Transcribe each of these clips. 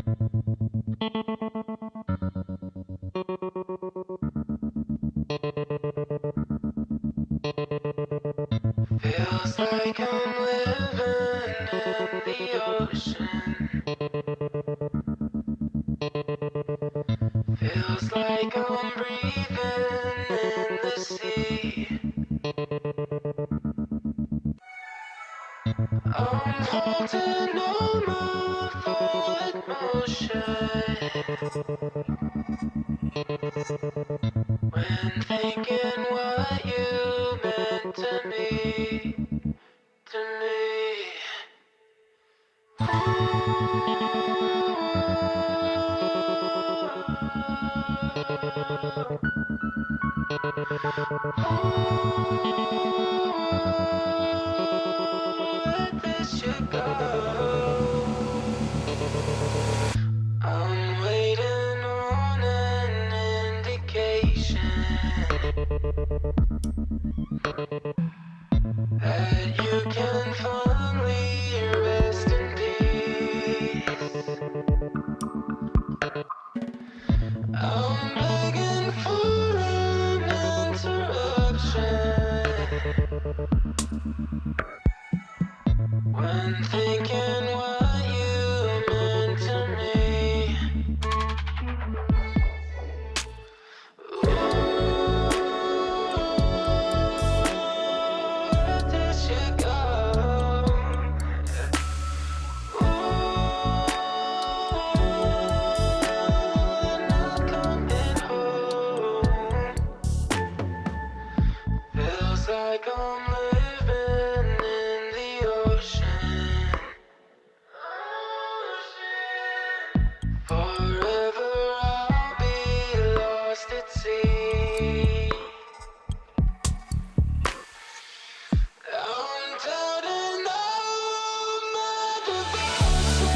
Feels like I'm living in the ocean. Feels like I'm breathing in the sea. I'm holding on my forward motion when thinking what you meant to me, to me. Where this should go. I'm waiting on an indication that you can finally rest in peace. I'm begging for an interruption when thinking what you meant to me. Where did you go? Not coming home. Feels like I'm living in the ocean. Forever I'll be lost at sea. I'm doubting all my devotion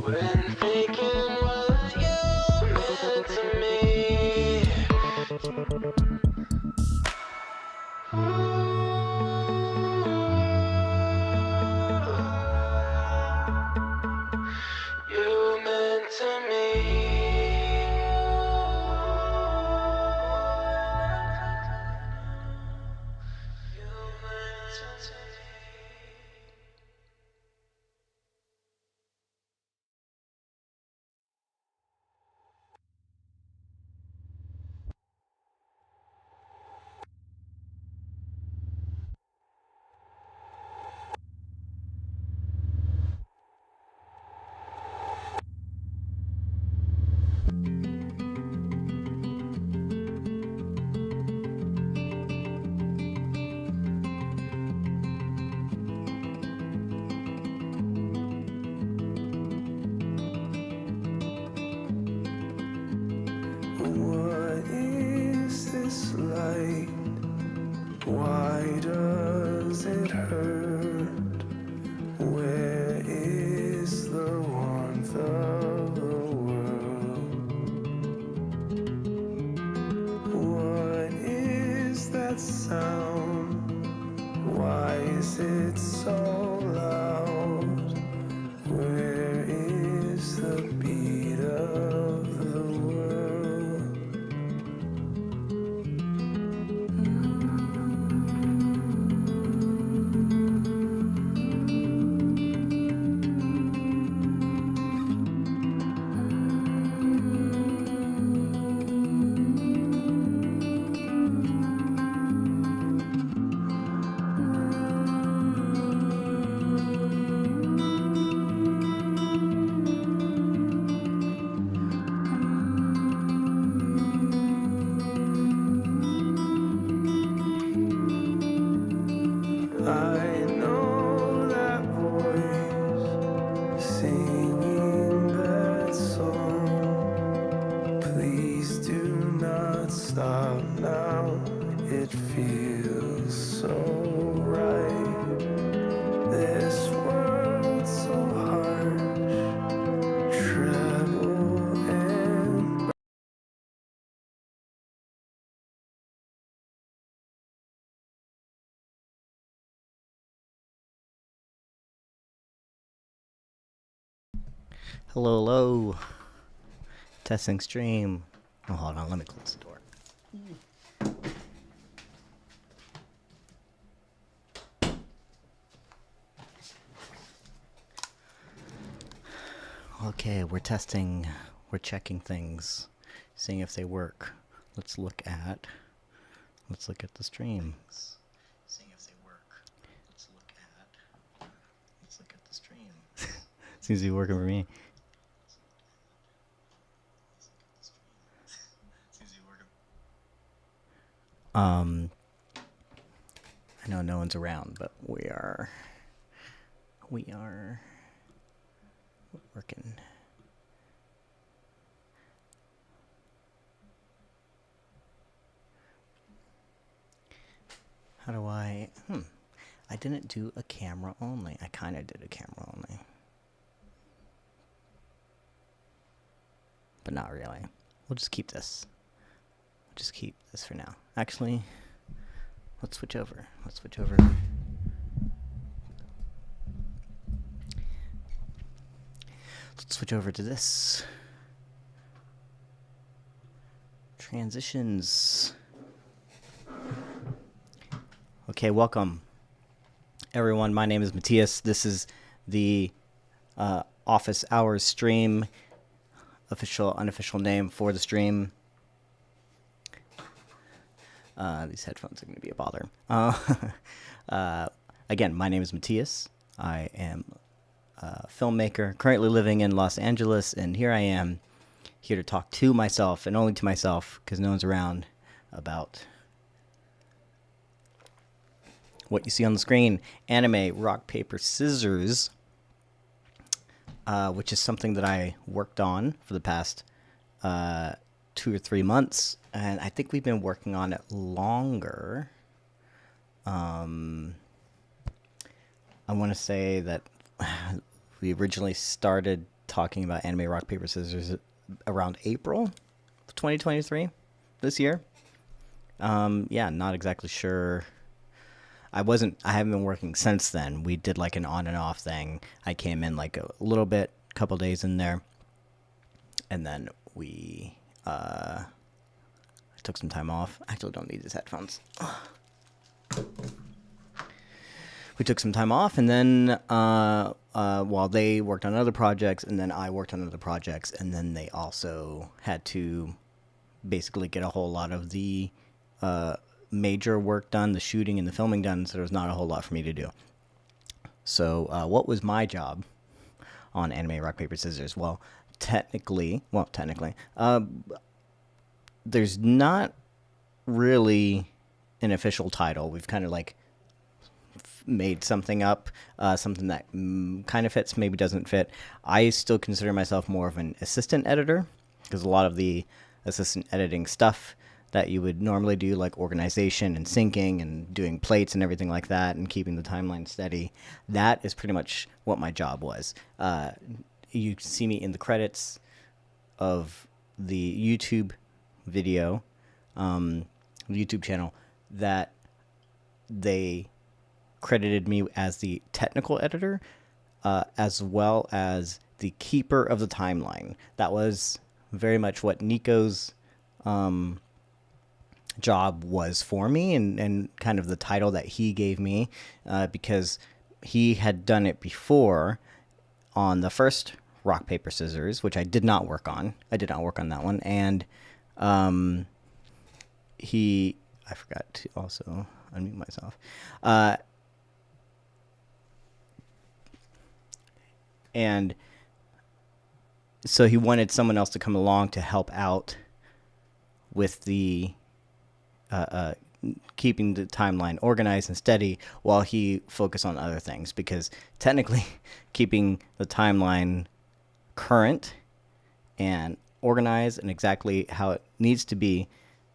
when thinking what you meant to me. You meant to me. What is this light? Why does it hurt? Where is the warmth of the world? What is that sound? Why is it so loud? Where is the beat of the world? Hello, hello. Testing stream. Oh, hold on, let me close the door. Okay, we're testing, we're checking things, seeing if they work. Let's look at the streams. Seeing if they work. Let's look at the stream. Seems to be working for me. I know no one's around, but we are working. How do I, I didn't do a camera only. I kind of did a camera only. But not really. We'll just keep this. Just keep this for now. Actually, let's switch over. Let's switch over to this. Transitions. Okay, welcome everyone. My name is Matthias. This is the office hours stream. Official, unofficial name for the stream. These headphones are going to be a bother. Again, my name is Matthias. I am a filmmaker, currently living in Los Angeles, and here I am, here to talk to myself, and only to myself, because no one's around, about what you see on the screen, anime, rock, paper, scissors, which is something that I worked on for the past 2 or 3 months, and I think we've been working on it longer. I want to say that we originally started talking about anime, rock, paper, scissors around April of 2023, this year. Not exactly sure. I haven't been working since then. We did like an on and off thing. I came in like a little bit, couple days in there, and then I took some time off. I actually don't need these headphones. We took some time off, and then while they worked on other projects, and then I worked on other projects, and then they also had to basically get a whole lot of the major work done, the shooting and the filming done, so there was not a whole lot for me to do. So what was my job on Anime Rock Paper Scissors? Well, technically, there's not really an official title. We've kind of like made something up, something that kind of fits, maybe doesn't fit. I still consider myself more of an assistant editor, because a lot of the assistant editing stuff that you would normally do, like organization and syncing and doing plates and everything like that and keeping the timeline steady, that is pretty much what my job was. You see me in the credits of the YouTube video, the YouTube channel, that they credited me as the technical editor, as well as the keeper of the timeline. That was very much what Nico's job was for me, and kind of the title that he gave me, because he had done it before on the first rock paper scissors, which I did not work on. I did not work on that one, and I forgot to also unmute myself. And so he wanted someone else to come along to help out with the keeping the timeline organized and steady while he focused on other things, because technically keeping the timeline current and organized and exactly how it needs to be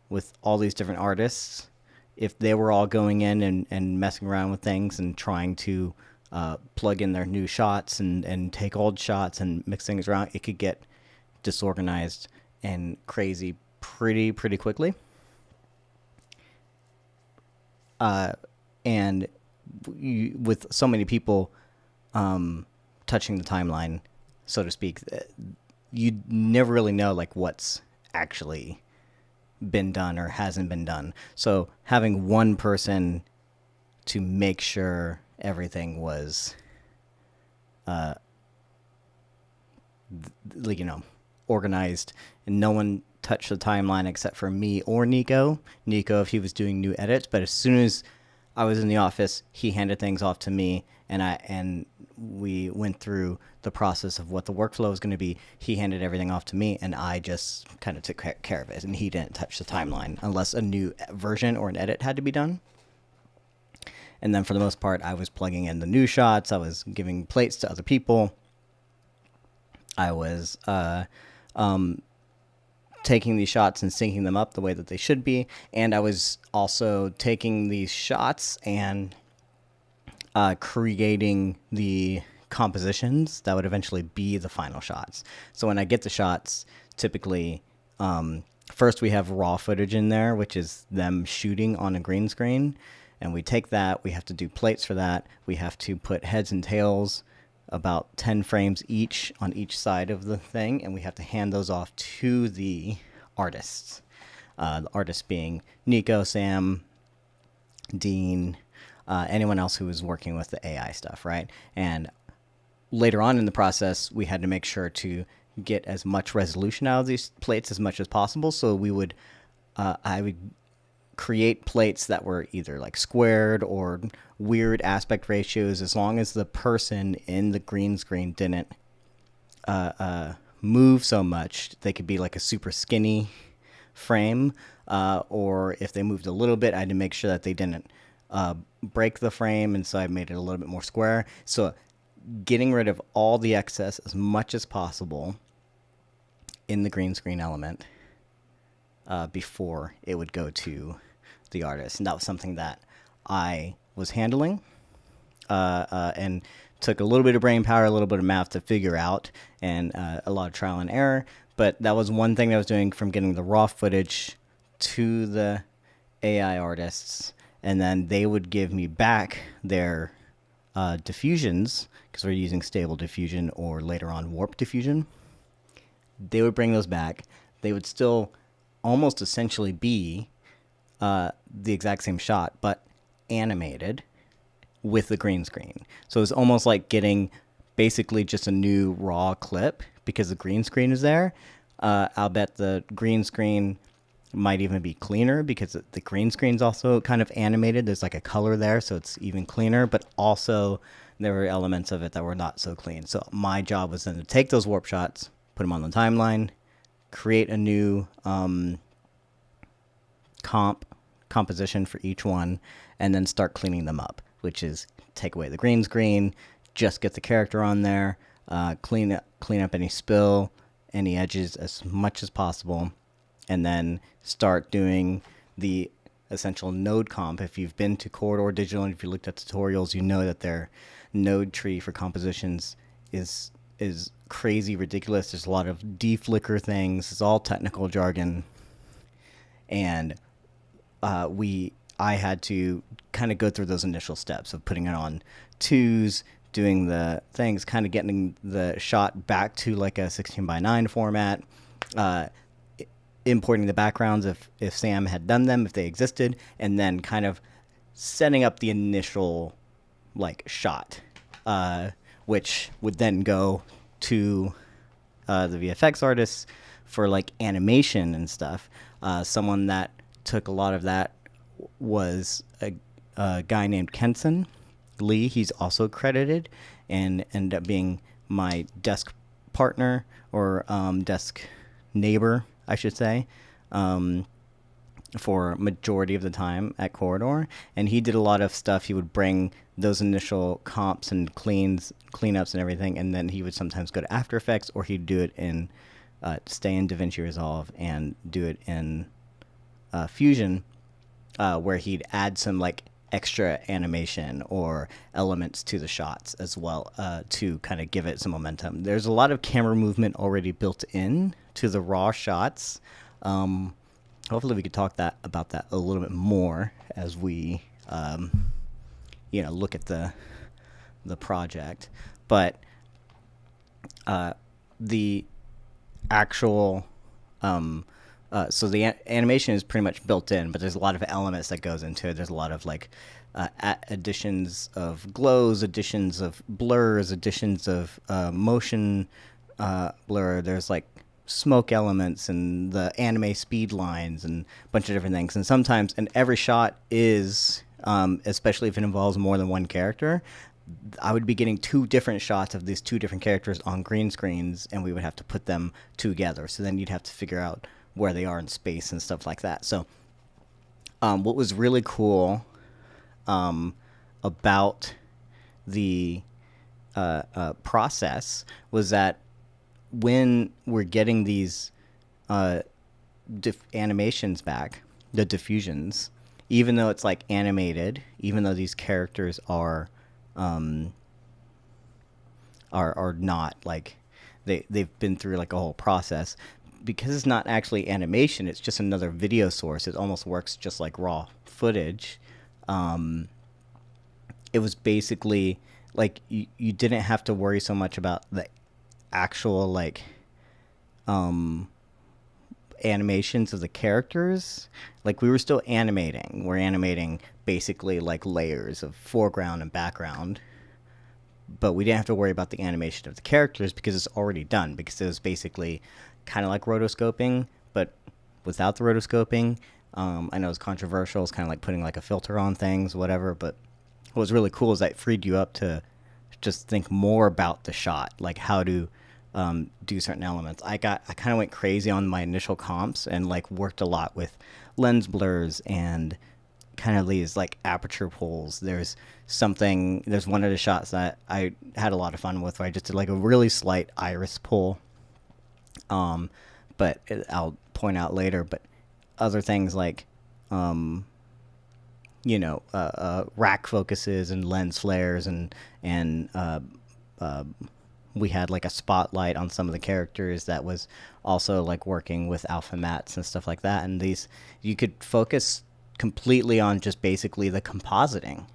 with all these different artists, if they were all going in and messing around with things and trying to plug in their new shots and take old shots and mix things around, it could get disorganized and crazy pretty quickly. And with so many people touching the timeline, so to speak, you never really know like what's actually been done or hasn't been done. So having one person to make sure everything was, organized and no one touched the timeline except for me or Nico. Nico, if he was doing new edits, but as soon as I was in the office, he handed things off to me, and we went through the process of what the workflow was going to be. He handed everything off to me, and I just kind of took care of it, and he didn't touch the timeline unless a new version or an edit had to be done. And then for the most part, I was plugging in the new shots. I was giving plates to other people. I was taking these shots and syncing them up the way that they should be. And I was also taking these shots and creating the compositions that would eventually be the final shots. So when I get the shots, typically, first we have raw footage in there, which is them shooting on a green screen. And we take that, we have to do plates for that. We have to put heads and tails, about 10 frames each on each side of the thing, and we have to hand those off to the artists. The artists being Nico, Sam, Dean, anyone else who was working with the AI stuff, right? And later on in the process, we had to make sure to get as much resolution out of these plates as much as possible. So I would create plates that were either like squared or weird aspect ratios, as long as the person in the green screen didn't move so much. They could be like a super skinny frame, or if they moved a little bit, I had to make sure that they didn't break the frame, and so I made it a little bit more square. So getting rid of all the excess as much as possible in the green screen element before it would go to the artist. And that was something that I was handling and took a little bit of brain power, a little bit of math to figure out, and a lot of trial and error. But that was one thing that I was doing, from getting the raw footage to the AI artists, and then they would give me back their diffusions, because we're using stable diffusion or later on warp diffusion. They would bring those back. They would still almost essentially be the exact same shot, but animated with the green screen. So it's almost like getting basically just a new raw clip because the green screen is there. I'll bet the green screen might even be cleaner because the green screen's also kind of animated. There's like a color there, so it's even cleaner, but also there were elements of it that were not so clean. So my job was then to take those warp shots, put them on the timeline, create a new composition for each one, and then start cleaning them up, which is take away the green screen, just get the character on there, clean up any spill, any edges as much as possible, and then start doing the essential node comp. If you've been to Corridor Digital and if you looked at tutorials, you know that their node tree for compositions is crazy ridiculous. There's a lot of deflicker things. It's all technical jargon, and I had to kind of go through those initial steps of putting it on twos, doing the things, kind of getting the shot back to like a 16:9 format, importing the backgrounds if Sam had done them, if they existed, and then kind of setting up the initial like shot, which would then go to the VFX artists for like animation and stuff. Someone that took a lot of that was a guy named Kenson Lee. He's also credited and ended up being my desk partner, or desk neighbor, I should say, for majority of the time at Corridor. And he did a lot of stuff. He would bring those initial comps and cleanups and everything, and then he would sometimes go to After Effects, or he'd do it in stay in DaVinci Resolve and do it in Fusion, where he'd add some like extra animation or elements to the shots as well, to kind of give it some momentum. There's a lot of camera movement already built in to the raw shots. Hopefully we could talk about that a little bit more as we look at the project. But the actual so the animation is pretty much built in, but there's a lot of elements that goes into it. There's a lot of like additions of glows, additions of blurs, additions of motion blur. There's like smoke elements and the anime speed lines and a bunch of different things. And sometimes, and every shot is, especially if it involves more than one character, I would be getting two different shots of these two different characters on green screens, and we would have to put them together. So then you'd have to figure out where they are in space and stuff like that. So what was really cool about the process was that when we're getting these animations back, the diffusions, even though it's like animated, even though these characters are not like they've been through like a whole process, because it's not actually animation, it's just another video source. It almost works just like raw footage. It was basically like you didn't have to worry so much about the actual like animations of the characters. Like we were still animating. We're animating basically like layers of foreground and background, but we didn't have to worry about the animation of the characters because it's already done, because it was basically kind of like rotoscoping, but without the rotoscoping. I know it's controversial. It's kind of like putting like a filter on things, whatever, but what was really cool is that it freed you up to just think more about the shot, like how to do certain elements. I kind of went crazy on my initial comps and like worked a lot with lens blurs and kind of these like aperture pulls. There's one of the shots that I had a lot of fun with where I just did like a really slight iris pull. But I'll point out later, but other things like, rack focuses and lens flares and we had like a spotlight on some of the characters that was also like working with alpha mats and stuff like that. And these, you could focus completely on just basically the compositing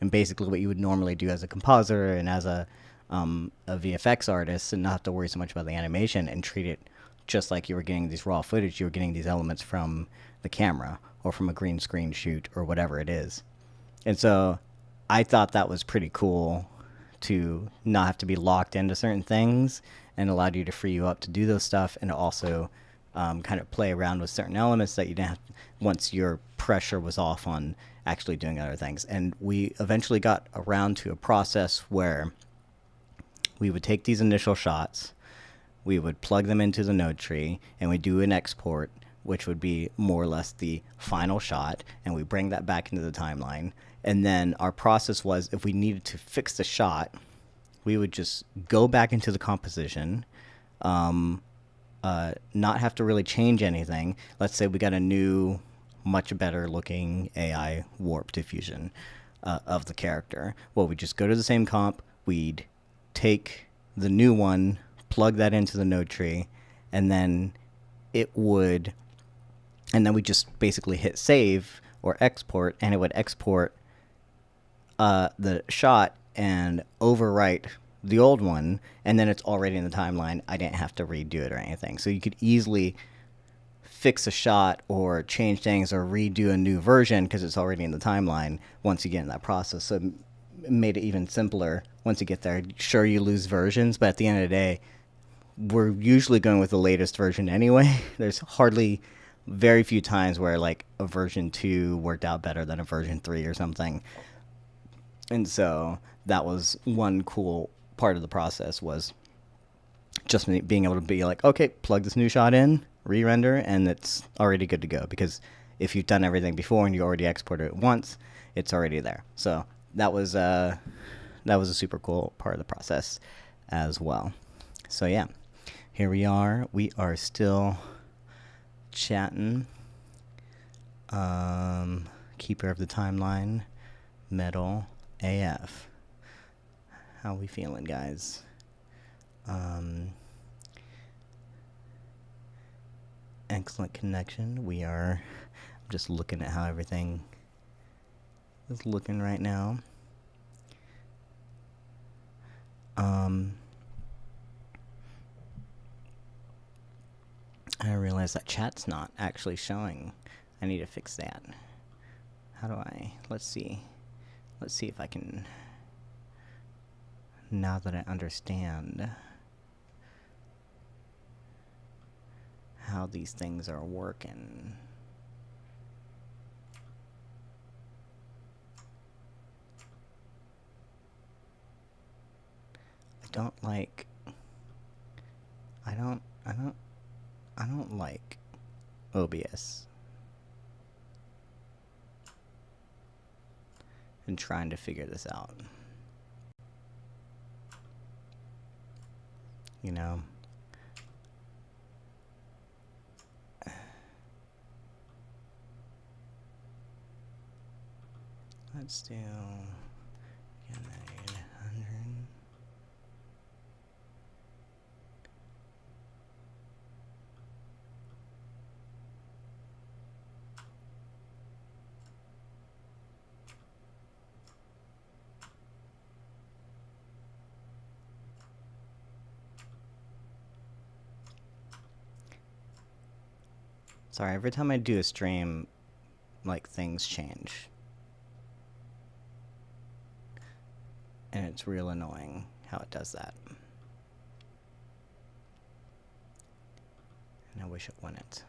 and basically what you would normally do as a compositor and as a VFX artist, and not have to worry so much about the animation and treat it just like you were getting these raw footage. You were getting these elements from the camera or from a green screen shoot or whatever it is. And so I thought that was pretty cool to not have to be locked into certain things, and allowed you to free you up to do those stuff, and also kind of play around with certain elements that you didn't have once your pressure was off on actually doing other things. And we eventually got around to a process where we would take these initial shots, we would plug them into the node tree, and we do an export, which would be more or less the final shot, and we bring that back into the timeline. And then our process was, if we needed to fix the shot, we would just go back into the composition, not have to really change anything. Let's say we got a new, much better looking AI warp diffusion of the character. Well, we just go to the same comp, we'd take the new one, plug that into the node tree, and then we just basically hit save or export, and it would export the shot and overwrite the old one, and then it's already in the timeline. I didn't have to redo it or anything. So you could easily fix a shot or change things or redo a new version because it's already in the timeline once you get in that process. So it made it even simpler once you get there. Sure, you lose versions, but at the end of the day, we're usually going with the latest version anyway. There's very few times where like a version 2 worked out better than a version 3 or something. And so that was one cool part of the process, was just being able to be like, okay, plug this new shot in, re-render, and it's already good to go. Because if you've done everything before and you already exported it once, it's already there. So that was a super cool part of the process as well. So yeah, here we are. We are still chatting. Keeper of the timeline, metal AF. How we feeling, guys? Excellent connection. I'm just looking at how everything is looking right now. realize that chat's not actually showing. I need to fix that. How do I? Let's see. Let's see if I can. Now that I understand how these things are working. I don't like OBS. And trying to figure this out. You know? Let's do 800. Sorry, every time I do a stream, like, things change. And it's real annoying how it does that. And I wish it wouldn't.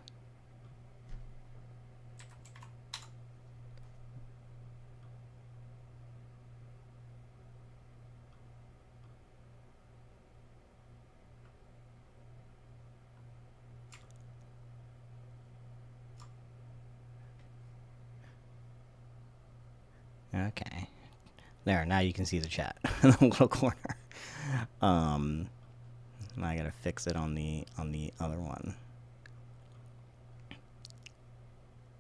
Okay. There, now you can see the chat in the little corner. I gotta fix it on the other one.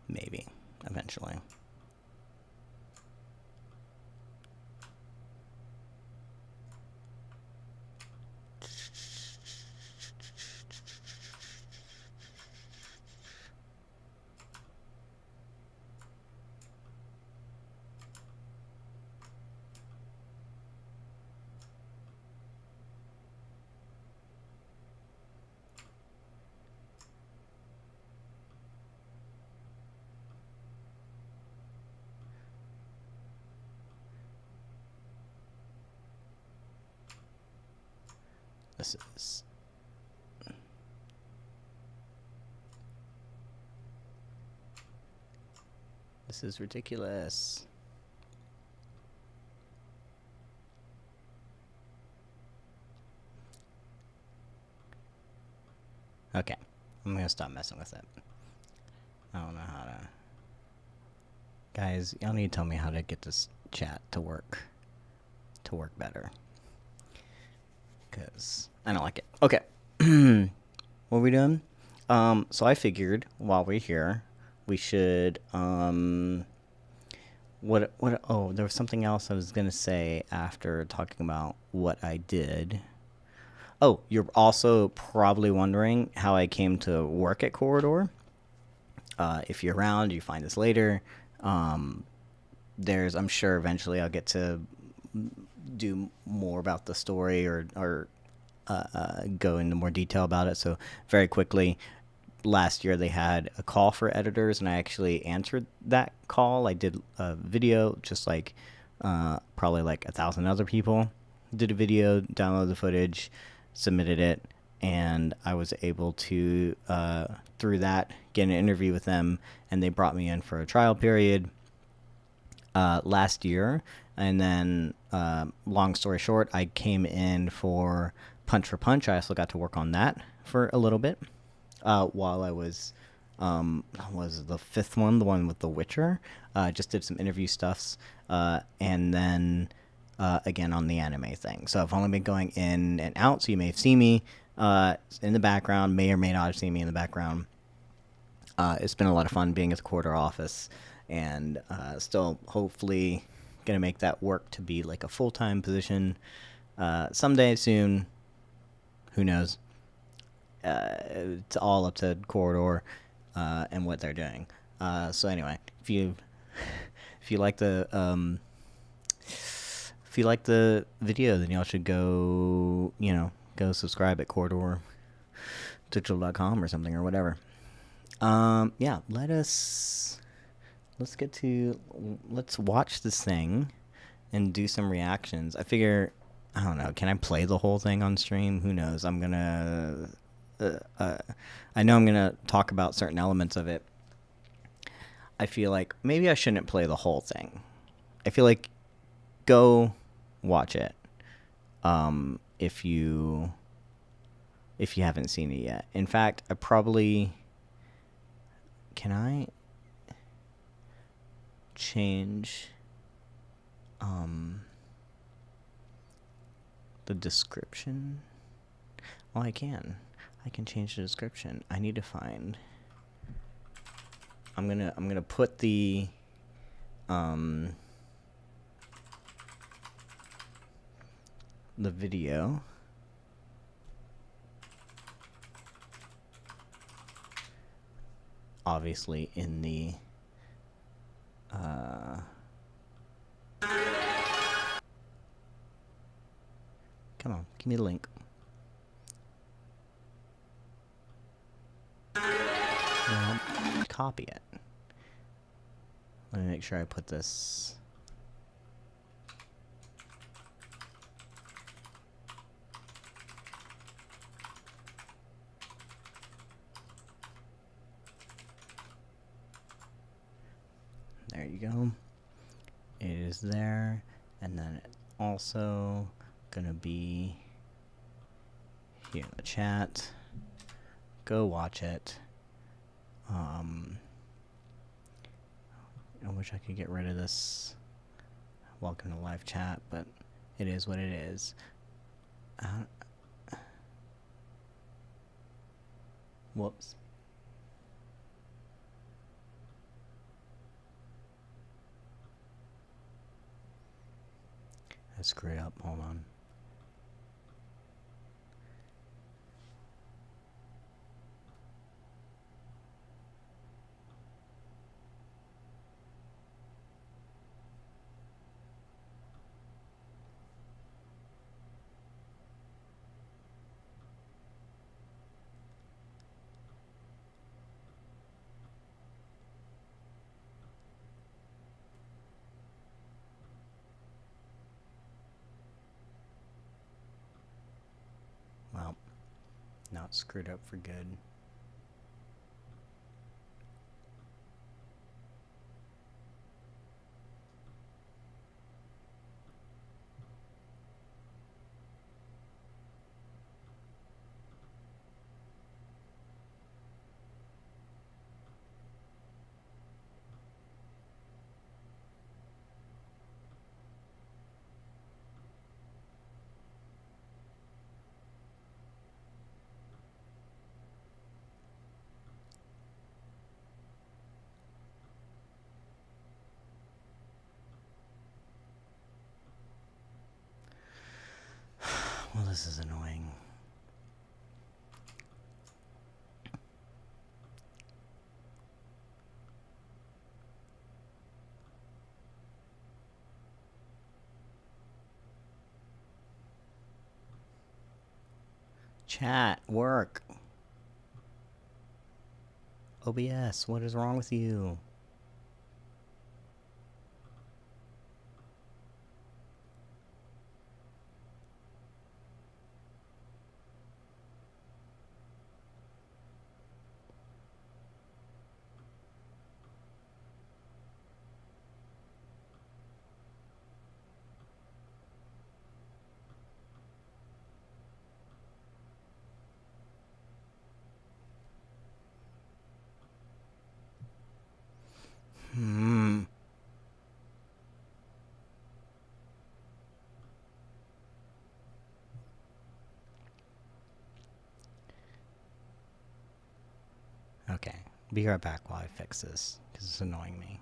Maybe, eventually. This is ridiculous. Okay, I'm gonna stop messing with it. I don't know how to. Guys, y'all need to tell me how to get this chat to work better. Because I don't like it. Okay. What are we doing? So I figured while we're here, we should, oh, there was something else I was going to say after talking about what I did. Oh, you're also probably wondering how I came to work at Corridor. If you're around, you find this later. I'm sure eventually I'll get to do more about the story or go into more detail about it. So very quickly, last year they had a call for editors, and I actually answered that call. I did a video, just like probably like 1,000 other people. Did a video, downloaded the footage, submitted it, and I was able to, through that, get an interview with them, and they brought me in for a trial period last year. And then, long story short, I came in for Punch for Punch. I also got to work on that for a little bit while I was the fifth one, the one with The Witcher. Just did some interview stuffs, and then again on the anime thing. So I've only been going in and out, so you may have seen me in the background, may or may not have seen me in the background. It's been a lot of fun being at the Corridor office, and still hopefully gonna make that work to be like a full-time position someday soon. Who knows? It's all up to Corridor and what they're doing. So anyway, if you like the video, then y'all should go subscribe at corridordigital.com or something or whatever. Yeah, let's get to let's watch this thing and do some reactions. I figure, I don't know, can I play the whole thing on stream? Who knows? I know I'm gonna talk about certain elements of it. I feel like maybe I shouldn't play the whole thing. I feel like go watch it. If you haven't seen it yet. In fact, I probably can I change the description? Oh, I can. I can change the description. I need to find. I'm gonna put the video. Obviously in the come on, give me the link. Well, copy it. Let me make sure I put this. There you go. It is there, and then it's also gonna be here in the chat. Go watch it. I wish I could get rid of this welcome to live chat, but it is what it is. Whoops. I screwed up. Hold on. Well, now it's screwed up for good. Well, this is annoying. Chat, work. OBS, what is wrong with you? Okay, be right back while I fix this, because it's annoying me.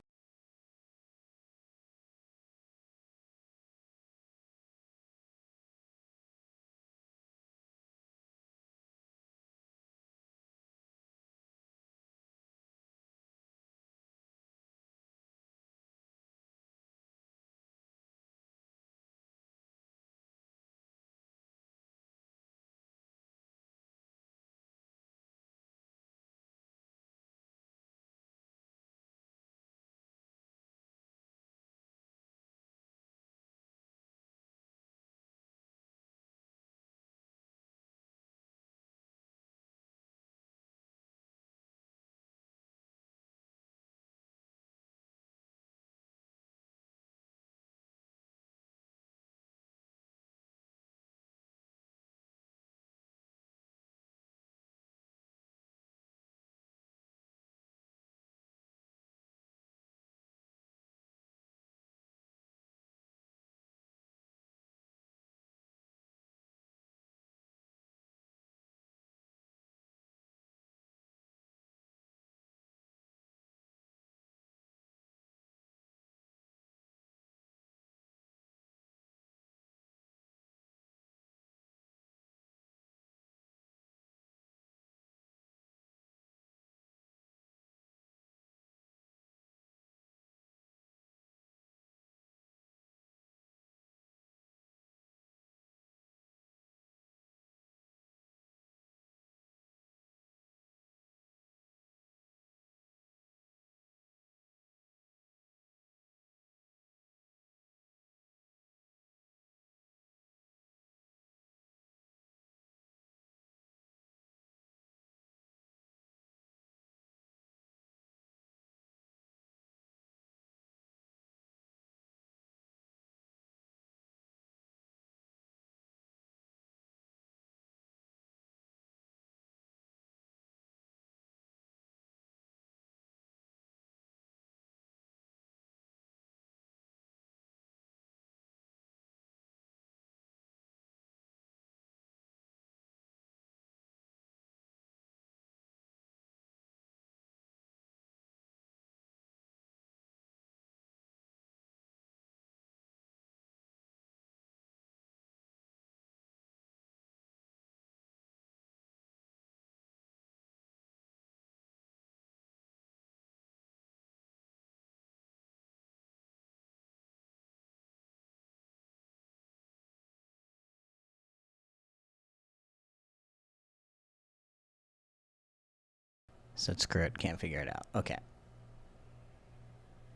So it's screwed. Can't figure it out. Okay.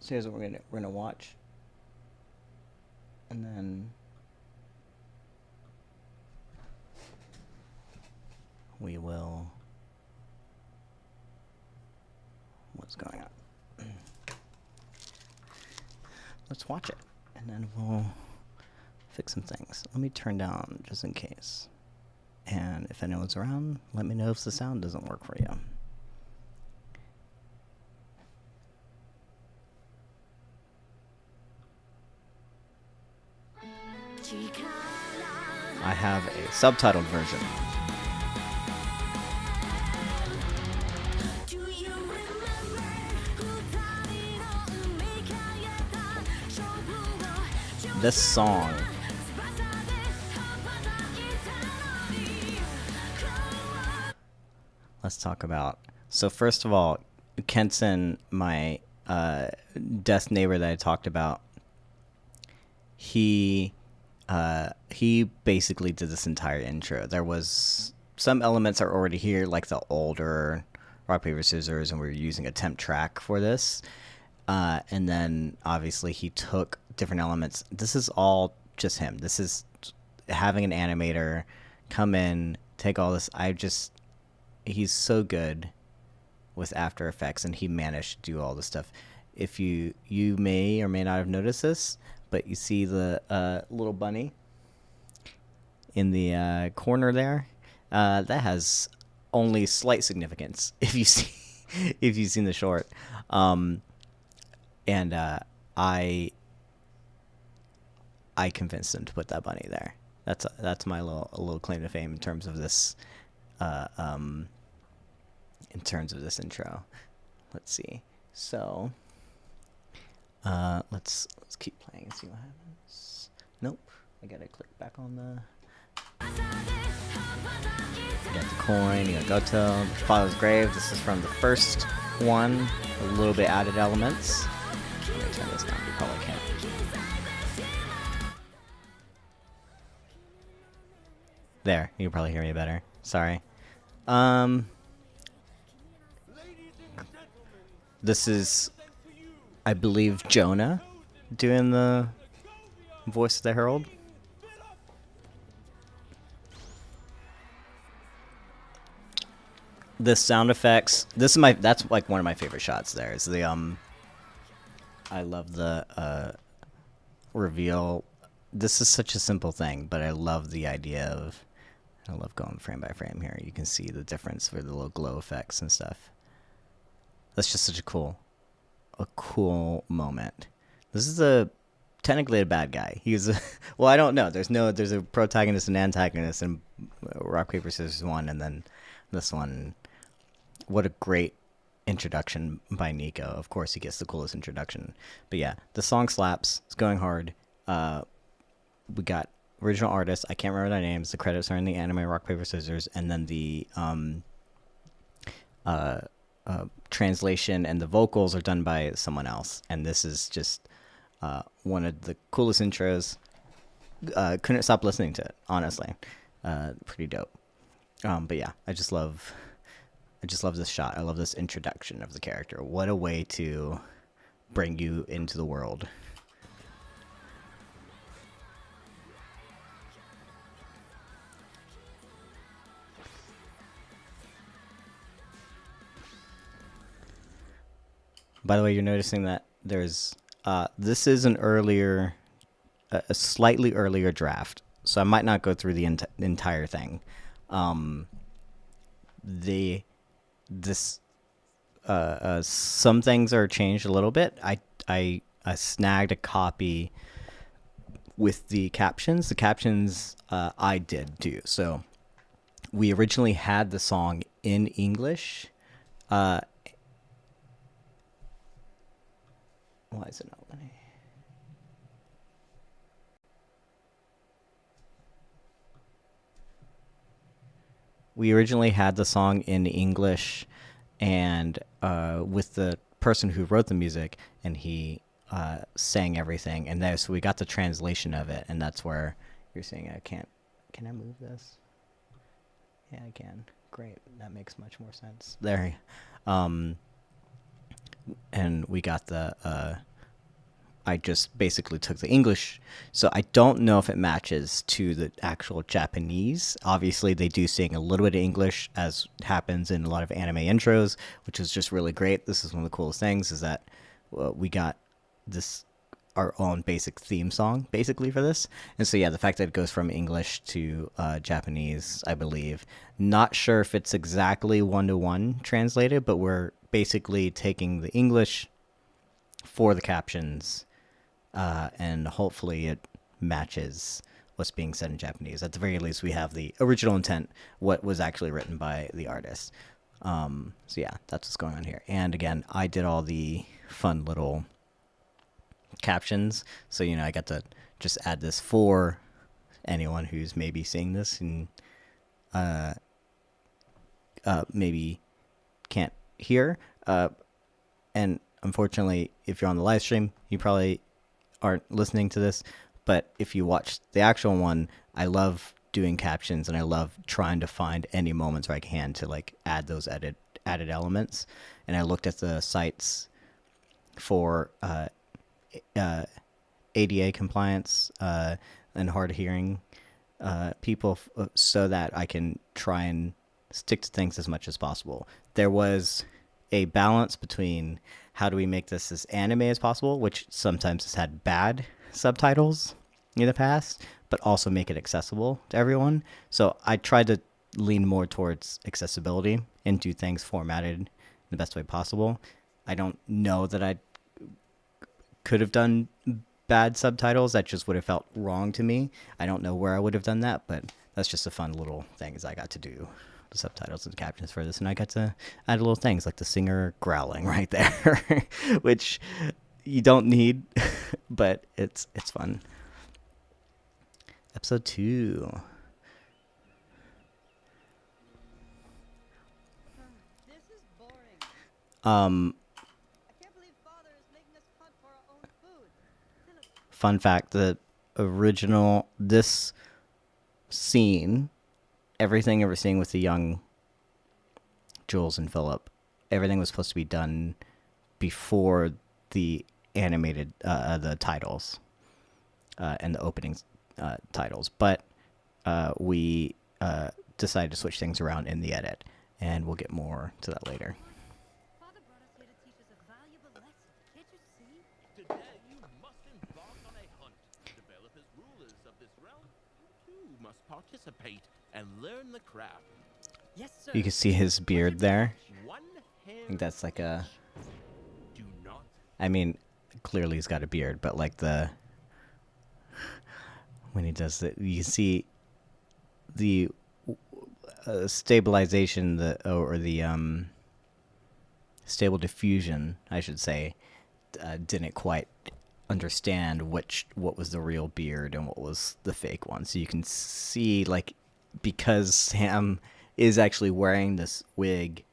So here's what we're gonna watch, and then we will. What's going on? Let's watch it, and then we'll fix some things. Let me turn down just in case. And if anyone's around, let me know if the sound doesn't work for you. I have a subtitled version. This song let's talk about. So first of all, Kenson, my desk neighbor that I talked about, he basically did this entire intro. There was some elements are already here, like the older rock paper scissors, and we were using a temp track for this. And then obviously he took different elements. This is all just him. This is having an animator come in, take all this. He's so good with After Effects, and he managed to do all this stuff. If you may or may not have noticed this, but you see the little bunny in the corner there, that has only slight significance if you see if you've seen the short. And I convinced him to put that bunny there. That's my little claim to fame in terms of this intro. Let's see. So let's keep playing and see what happens. Nope. I gotta click back on the. You got the coin. You got Gotoh. Father's grave. This is from the first one. A little bit added elements. Let me turn this down. You probably can't. There. You can probably hear me better. Sorry. This is, I believe, Jonah doing the voice of the Herald. The sound effects. That's like one of my favorite shots there. Is the I love the reveal. This is such a simple thing, but I love the idea of, I love going frame by frame here. You can see the difference for the little glow effects and stuff. That's just such a cool moment. This is technically a bad guy. He's well, I don't know. There's a protagonist and antagonist in Rock Paper Scissors 1, and then this one. What a great introduction by Nico. Of course, he gets the coolest introduction. But yeah, the song slaps. It's going hard. We got original artists. I can't remember their names. The credits are in the anime Rock Paper Scissors, and then the translation and the vocals are done by someone else. And this is just one of the coolest intros. Couldn't stop listening to it, honestly. Pretty dope. But yeah, I just love this shot. I love this introduction of the character. What a way to bring you into the world. By the way, you're noticing that there's this is an earlier, a slightly earlier draft, so I might not go through the entire thing. Some things are changed a little bit. I snagged a copy with the captions. The captions I did too. So we originally had the song in English. Why is it not letting? We originally had the song in English, and with the person who wrote the music, and he sang everything, and so we got the translation of it, and that's where you're saying, can I move this? Yeah, I can. Great. That makes much more sense. There. Um, and we got the. I just basically took the English, so I don't know if it matches to the actual Japanese. Obviously, they do sing a little bit of English, as happens in a lot of anime intros, which is just really great. This is one of the coolest things is that we got this our own basic theme song basically for this. And so yeah, the fact that it goes from English to Japanese, I believe. Not sure if it's exactly 1-to-1 translated, but we're basically taking the English for the captions, and hopefully it matches what's being said in Japanese. At the very least, we have the original intent, what was actually written by the artist. So yeah, that's what's going on here. And again, I did all the fun little captions, so I got to just add this for anyone who's maybe seeing this and maybe can't hear. And unfortunately, if you're on the live stream, you probably aren't listening to this. But if you watch the actual one, I love doing captions and I love trying to find any moments where I can to like add those added elements. And I looked at the sites for ADA compliance and hard of hearing people, so that I can try and stick to things as much as possible. There was a balance between how do we make this as anime as possible, which sometimes has had bad subtitles in the past, but also make it accessible to everyone. So I tried to lean more towards accessibility and do things formatted in the best way possible. I don't know that I could have done bad subtitles. That just would have felt wrong to me. I don't know where I would have done that, but that's just a fun little thing is I got to do the subtitles and the captions for this, and I got to add little things like the singer growling right there, which you don't need, but it's fun. Episode 2. This is boring. I can't believe Father is making us hunt for our own food. Fun fact, the original, this scene, everything we're seeing with the young Jules and Philip, everything was supposed to be done before the animated, the titles, and the opening titles. But we decided to switch things around in the edit, and we'll get more to that later. Father brought us here to teach us a valuable lesson. Can't you see? Today you must embark on a hunt. Develop as rulers of this realm. You too must participate and learn the craft. Yes, sir. You can see his beard there. One hair. I think that's like a... Do not. I mean, clearly he's got a beard, but like the... When he does it, you see the stabilization, or the stable diffusion, I should say, didn't quite understand what was the real beard and what was the fake one. So you can see, like, because Sam is actually wearing this wig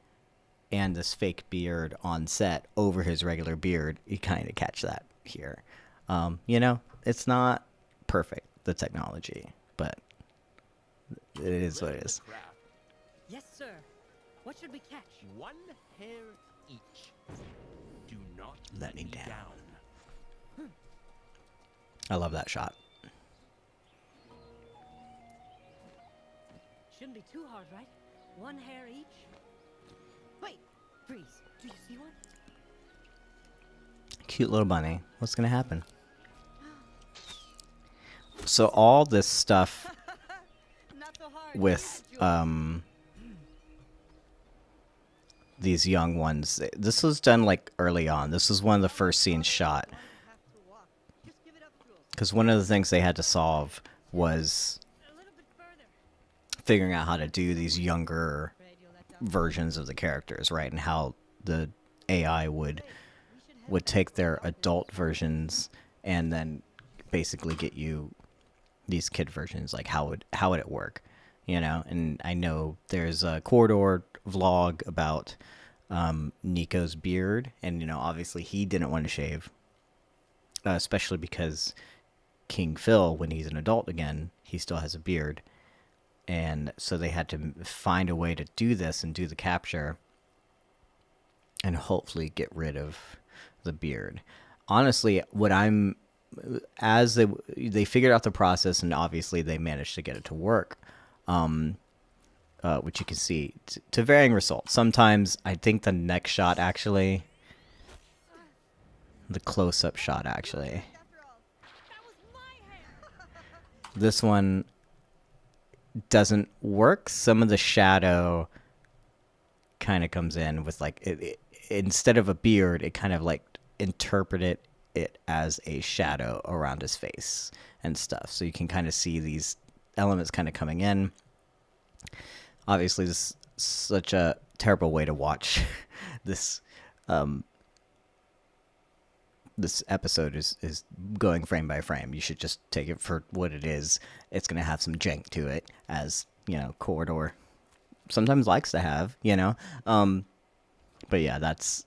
and this fake beard on set over his regular beard, you kind of catch that here. It's not perfect, the technology, but it is what it is. The craft. Yes, sir. What should we catch? One hair each. Do not Let me down. I love that shot. Shouldn't be too hard, right? One hair each. Wait, freeze. Do you see one? Cute little bunny. What's gonna happen? So all this stuff Not so hard. with these young ones, this was done like early on. This was one of the first scenes shot, Have to walk. Just give it up, Jules. because one of the things they had to solve was A little bit further. figuring out how to do these younger Afraid you'll let down. versions of the characters, right? And how the AI would We should head take their adult versions and then basically get you these kid versions. Like how would it work, And I know there's a Corridor vlog about Nico's beard, and obviously he didn't want to shave, especially because King Phil, when he's an adult again, he still has a beard. And so they had to find a way to do this and do the capture and hopefully get rid of the beard. Honestly, as they figured out the process, and obviously they managed to get it to work, which you can see to varying results. Sometimes I think the next shot actually, the close-up shot actually, After all, that was my hair. this one doesn't work. Some of the shadow kind of comes in with like instead of a beard, it kind of like interpreted it as a shadow around his face and stuff. So you can kind of see these elements kind of coming in. Obviously, this is such a terrible way to watch this. This episode is going frame by frame. You should just take it for what it is. It's going to have some jank to it, as, you know, Corridor sometimes likes to have, you know. But yeah, that's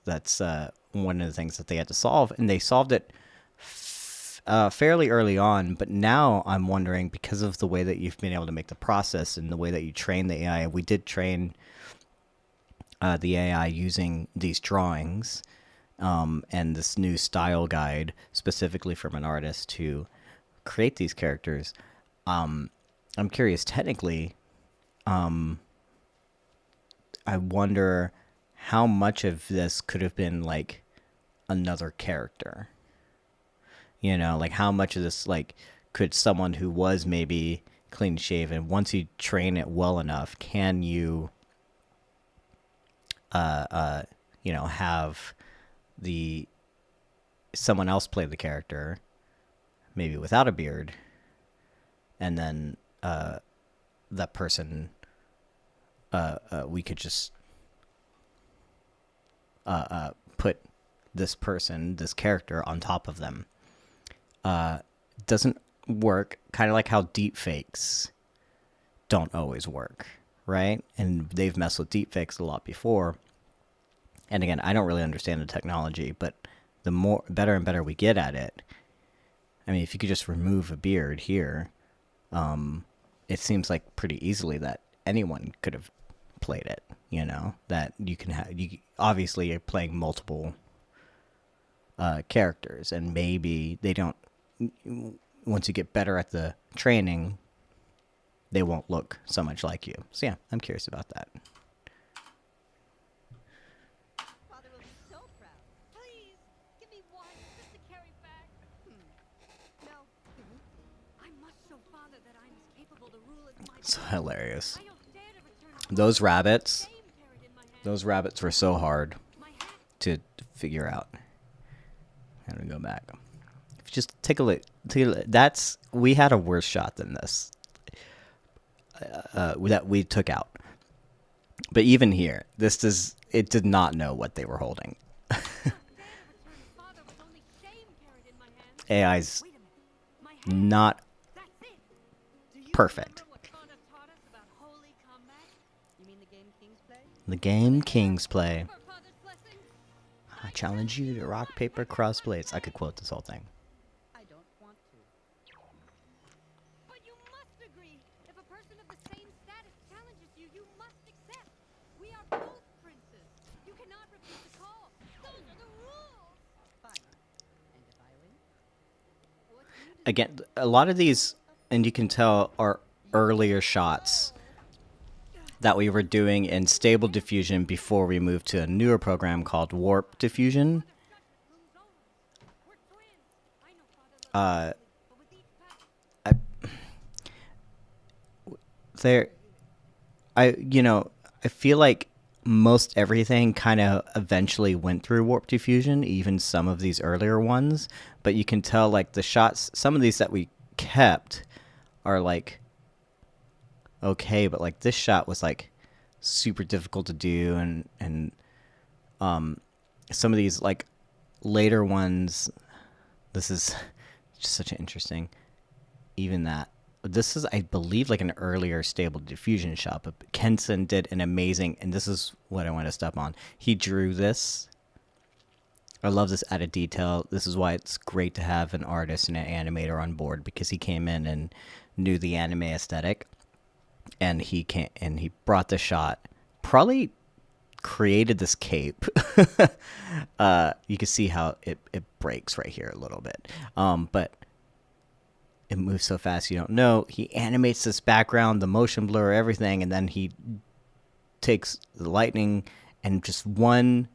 one of the things that they had to solve, and they solved it fairly early on. But now I'm wondering, because of the way that you've been able to make the process and the way that you train the AI, we did train the AI using these drawings and this new style guide specifically from an artist to create these characters. I'm curious, technically, I wonder how much of this could have been like another character. You know, like how much of this, like, could someone who was maybe clean shaven, once you train it well enough, can you, you know, have someone else play the character, maybe without a beard, and then that person, we could just put this character on top of them. Doesn't work, kind of like how deep fakes don't always work, right? And they've messed with deep fakes a lot before. And again, I don't really understand the technology, but the better and better we get at it. I mean, if you could just remove a beard here, it seems like pretty easily that anyone could have played it, you know, that you can have, obviously you're playing multiple characters, and maybe they don't, once you get better at the training, they won't look so much like you. So yeah, I'm curious about that. Father will be so proud. Please, give me one just to carry back. No. I must show Father that I'm as capable to rule as my It's hilarious. I don't dare to return Those rabbits, shame carried in my hand. those rabbits were so hard My hat. to figure out. I'm gonna go back. If you just take a look, we had a worse shot than this that we took out. But even here, it did not know what they were holding. Dare to return Father with only shame carried in my hand. AI's Wait a minute. My hand. not That's it. Do you perfect. remember what Father taught us about holy combat? You mean the game Kings play? The game Kings play. For Father's blessing? I challenge you to rock, paper, cross blades. I could quote this whole thing. I don't want to. But you must agree. If a person of the same status challenges you, you must accept. We are both princes. You cannot refuse the call. Those are the rules. Fine. And if I win? What do you do? Again, a lot of these, and you can tell, are earlier shots that we were doing in Stable Diffusion before we moved to a newer program called Warp Diffusion. Lose always. We're twins. I know Father loves you, but with each pass, I feel like most everything kind of eventually went through Warp Diffusion, even some of these earlier ones, but you can tell like the shots, some of these that we kept are like okay, but like this shot was like super difficult to do, and some of these like later ones, this is just such an interesting, even that this is, I believe, like an earlier Stable Diffusion shot, but Kenson did an amazing, and this is what I want to step on, he drew this. I love this added detail. This is why it's great to have an artist and an animator on board, because he came in and knew the anime aesthetic. and he brought the shot. Probably created this cape. You can see how it breaks right here a little bit. But it moves so fast you don't know. He animates this background, the motion blur, everything, and then he takes the lightning and just 3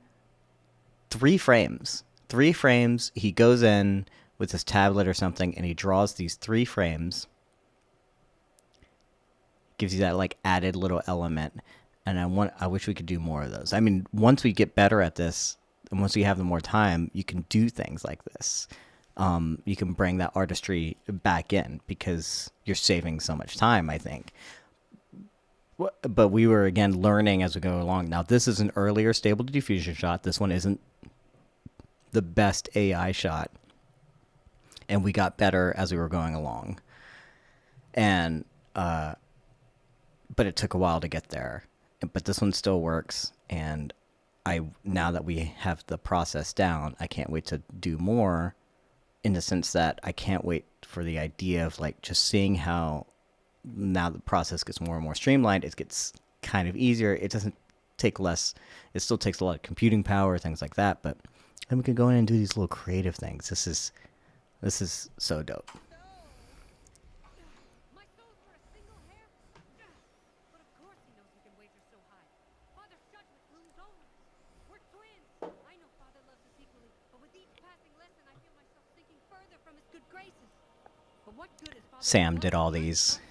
frames. 3 frames, he goes in with his tablet or something, and he draws these 3 frames. Gives you that like added little element. And I wish we could do more of those. I mean, once we get better at this, and once we have the more time, you can do things like this. You can bring that artistry back in because you're saving so much time, I think. But we were, again, learning as we go along. Now, this is an earlier Stable Diffusion shot. This one isn't the best AI shot. And we got better as we were going along. And, but it took a while to get there. But this one still works, and now that we have the process down, I can't wait to do more, in the sense that I can't wait for the idea of like just seeing how now the process gets more and more streamlined. It gets kind of easier. It doesn't take less. It still takes a lot of computing power, things like that, but then we can go in and do these little creative things. This is so dope. My soul for a single hair? But of course he knows he can wager so high. Father's judgment looms over us. We're twins. I know Father loves us equally, but with each passing lesson, I feel myself sinking further from his good graces. But what good is Father? Sam did all these.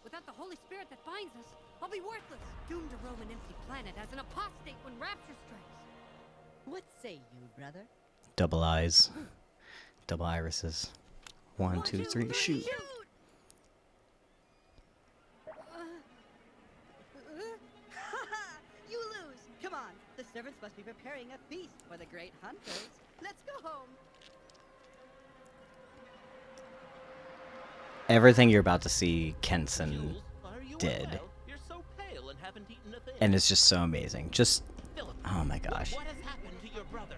Without the Holy Spirit that binds us, I'll be worthless, doomed to roam an empty planet as an apostate when rapture strikes. What say you, brother? Double eyes. Double irises. 1, 2, 3, shoot. You lose. Come on. The servants must be preparing a feast for the great hunters. Let's go home. Everything you're about to see, Kenson Jules, are you did. unwell? You're so pale and haven't eaten a thing. And it's just so amazing. Just, Philip, oh my gosh. what has happened to your brother?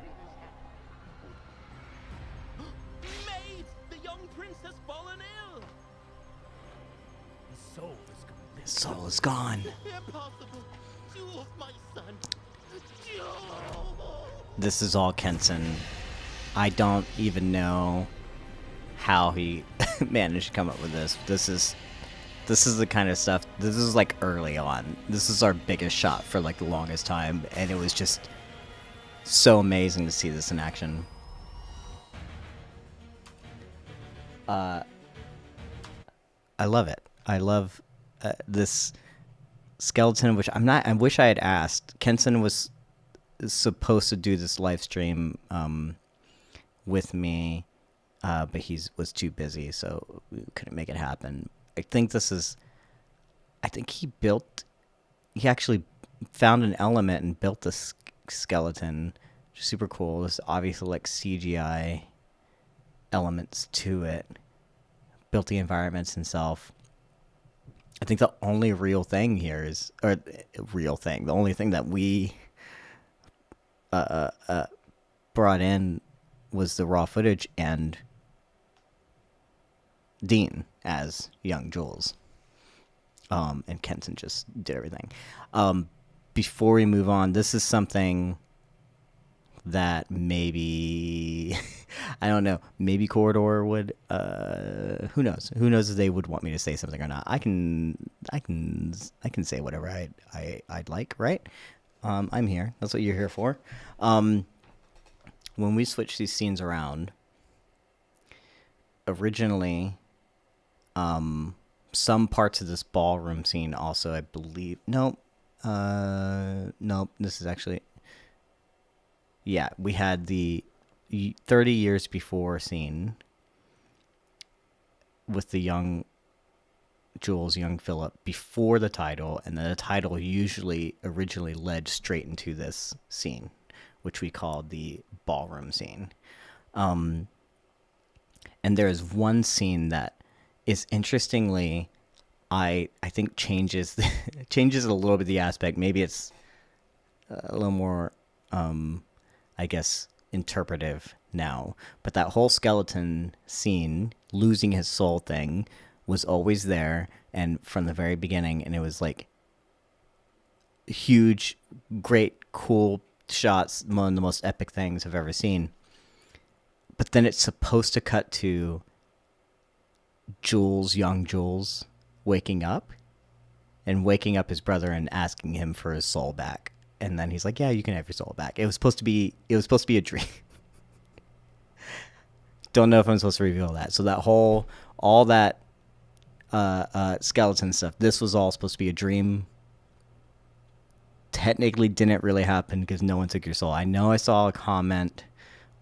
Maid, the young prince has fallen ill. His soul is gone. His soul is gone. Impossible. Jules, my son. Jules. This is all Kenson. I don't even know how he managed to come up with this. This is the kind of stuff. This is like early on. This is our biggest shot for like the longest time, and it was just so amazing to see this in action. I love it. I love this skeleton, which I wish I had asked. Kenson was supposed to do this live stream with me, but was too busy, so we couldn't make it happen. I think he actually found an element and built this skeleton, which is super cool. There's obviously like CGI elements to it. Built the environments himself. I think the only real thing here the only thing that we brought in was the raw footage and Dean as young Jules. And Kenton just did everything. Before we move on, this is something that maybe I don't know, maybe Corridor would who knows if they would want me to say something or not. I can say whatever I'd like, right? I'm here. That's what you're here for. When we switch these scenes around, originally some parts of this ballroom scene also, I believe, nope, this is actually, yeah, we had the 30 years before scene with the young Jules, young Philip, before the title, and then the title originally led straight into this scene, which we called the ballroom scene. And there is one scene that is interestingly, I think changes a little bit the aspect. Maybe it's a little more, I guess, interpretive now. But that whole skeleton scene, losing his soul thing, was always there, and from the very beginning, and it was like huge, great, cool shots, one of the most epic things I've ever seen. But then it's supposed to cut to young Jules, waking up his brother and asking him for his soul back. And then he's like, "Yeah, you can have your soul back." It was supposed to be a dream. Don't know if I'm supposed to reveal that. So that all that skeleton stuff, this was all supposed to be a dream. Technically didn't really happen because no one took your soul. I know I saw a comment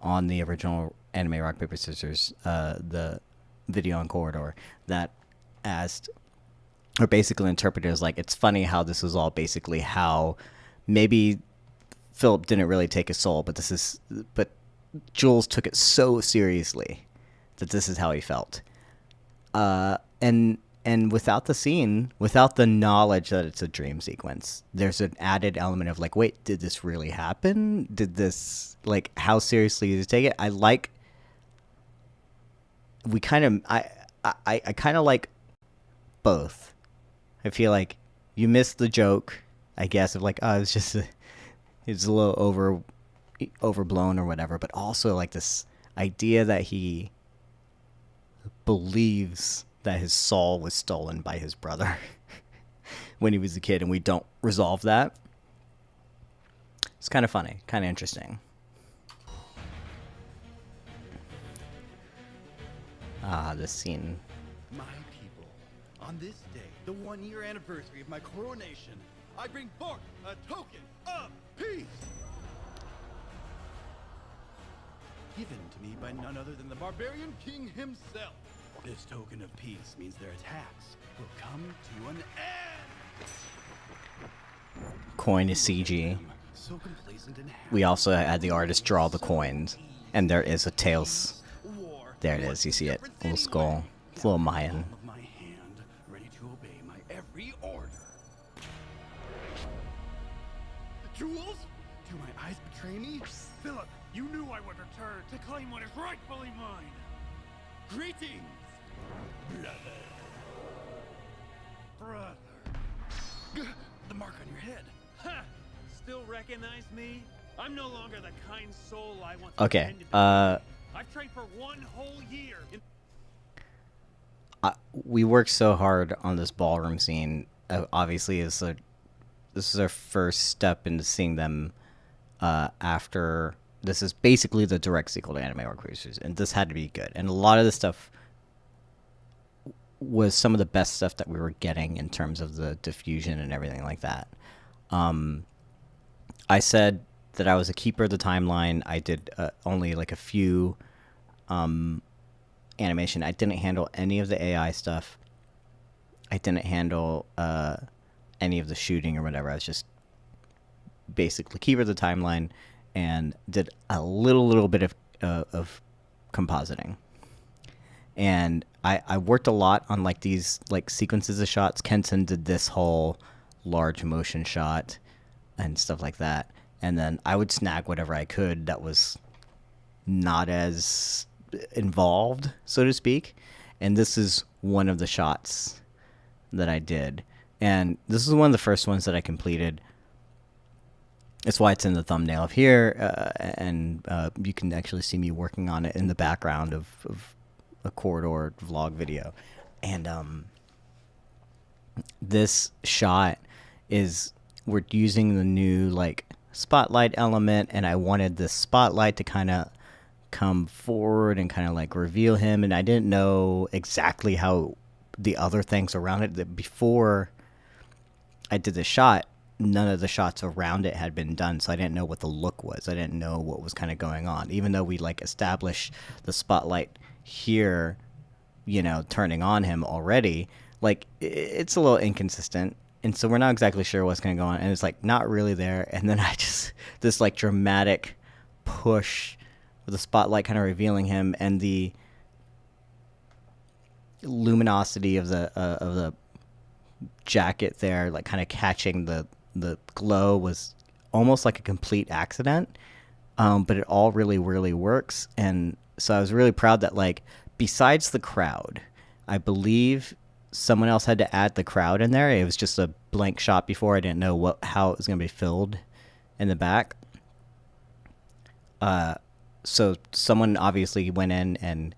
on the original anime Rock Paper Scissors, the video on Corridor, that asked, or basically interpreted as like, it's funny how this was all basically how maybe Philip didn't really take his soul, but Jules took it so seriously that this is how he felt. And without the scene, without the knowledge that it's a dream sequence, there's an added element of like, wait, did this really happen? Did this, like, how seriously did you take it? I kind of like both. I feel like you missed the joke, I guess, of like, oh, it's a little overblown or whatever, but also like this idea that he believes that his soul was stolen by his brother when he was a kid, and we don't resolve that. It's kind of funny, kind of interesting. This scene. My people, on this day, the 1-year anniversary of my coronation, I bring forth a token of peace. Given to me by none other than the barbarian king himself. This token of peace means their attacks will come to an end. Coin is CG. So complacent and happy. We also had the artist draw the coins, and there is a tails. War. There it is. You see it. Difference Little skull. anyway. It's a little Mayan. Palm of my hand, ready to obey my every order. Jules? Do my eyes betray me? Philip, you knew I would return to claim what is rightfully mine. Greetings, brother. The mark on your head. Ha! Still recognize me? I'm no longer the kind soul I once Okay, pretended to be. I've trained for 1 whole year. We worked so hard on this ballroom scene. Obviously, this is our first step into seeing them after. This is basically the direct sequel to Anime Rock Cruisers, and this had to be good. And a lot of the stuff was some of the best stuff that we were getting in terms of the diffusion and everything like that. I said that I was a keeper of the timeline. I did only like a few animation. I didn't handle any of the AI stuff. I didn't handle any of the shooting or whatever. I was just basically keeper of the timeline and did a little bit of compositing. And I worked a lot on like these like sequences of shots. Kenton did this whole large motion shot and stuff like that. And then I would snag whatever I could that was not as involved, so to speak. And this is one of the shots that I did. And this is one of the first ones that I completed. That's why it's in the thumbnail of here. And you can actually see me working on it in the background of a Corridor vlog video. And this shot is, we're using the new like spotlight element, and I wanted the spotlight to kind of come forward and kind of like reveal him, and I didn't know exactly how the other things around it, that before I did the shot, none of the shots around it had been done, so I didn't know what the look was. I didn't know what was kind of going on, even though we like established the spotlight here, you know, turning on him already. Like, it's a little inconsistent, and so we're not exactly sure what's going to go on, and it's like not really there. And then I just, this like dramatic push with the spotlight kind of revealing him, and the luminosity of the jacket there, like kind of catching the glow, was almost like a complete accident. But it all really works. And so I was really proud that, like, besides the crowd, I believe someone else had to add the crowd in there. It was just a blank shot before. I didn't know how it was going to be filled in the back. So someone obviously went in and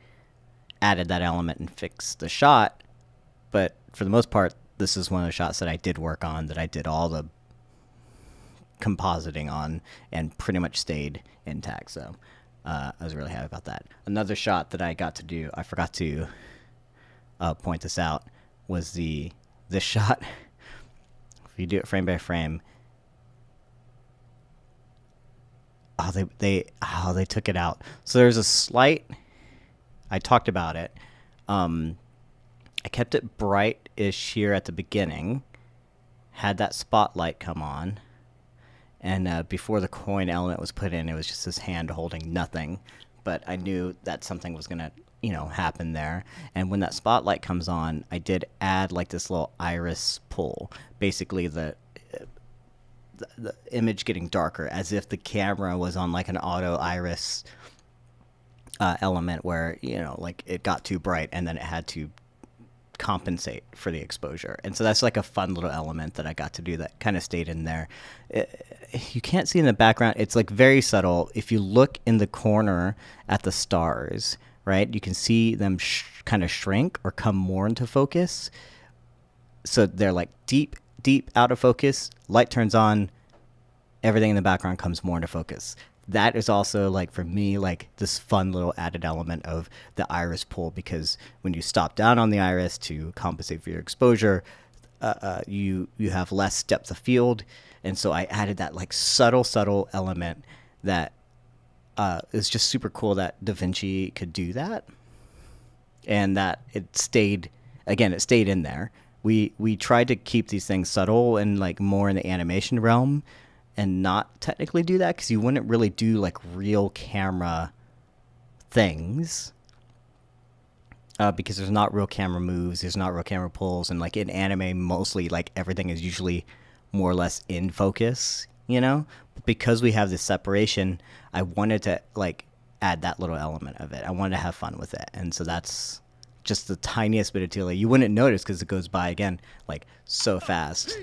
added that element and fixed the shot. But for the most part, this is one of the shots that I did work on, that I did all the compositing on and pretty much stayed intact. So I was really happy about that. Another shot that I got to do, I forgot to point this out, was this shot. If you do it frame by frame, they took it out. So there's a slight, I talked about it. I kept it bright-ish here at the beginning, had that spotlight come on, and before the coin element was put in, it was just his hand holding nothing. But I knew that something was going to, happen there. And when that spotlight comes on, I did add like this little iris pull. Basically, the image getting darker, as if the camera was on like an auto iris element where, like it got too bright and then it had to compensate for the exposure. And so that's like a fun little element that I got to do that kind of stayed in there. You can't see in the background. It's like very subtle. If you look in the corner at the stars, right, you can see them kind of shrink or come more into focus. So they're like deep out of focus. Light turns on, everything in the background comes more into focus. That is also, like, for me, like this fun little added element of the iris pull, because when you stop down on the iris to compensate for your exposure, you have less depth of field. And so I added that like subtle element that is just super cool that DaVinci could do that, and that it stayed in there. We tried to keep these things subtle and like more in the animation realm, and not technically do that, because you wouldn't really do like real camera things, because there's not real camera moves, there's not real camera pulls, and like in anime mostly like everything is usually more or less in focus, But because we have this separation, I wanted to like add that little element of it. I wanted to have fun with it, and so that's just the tiniest bit of detail. You wouldn't notice because it goes by again like so fast.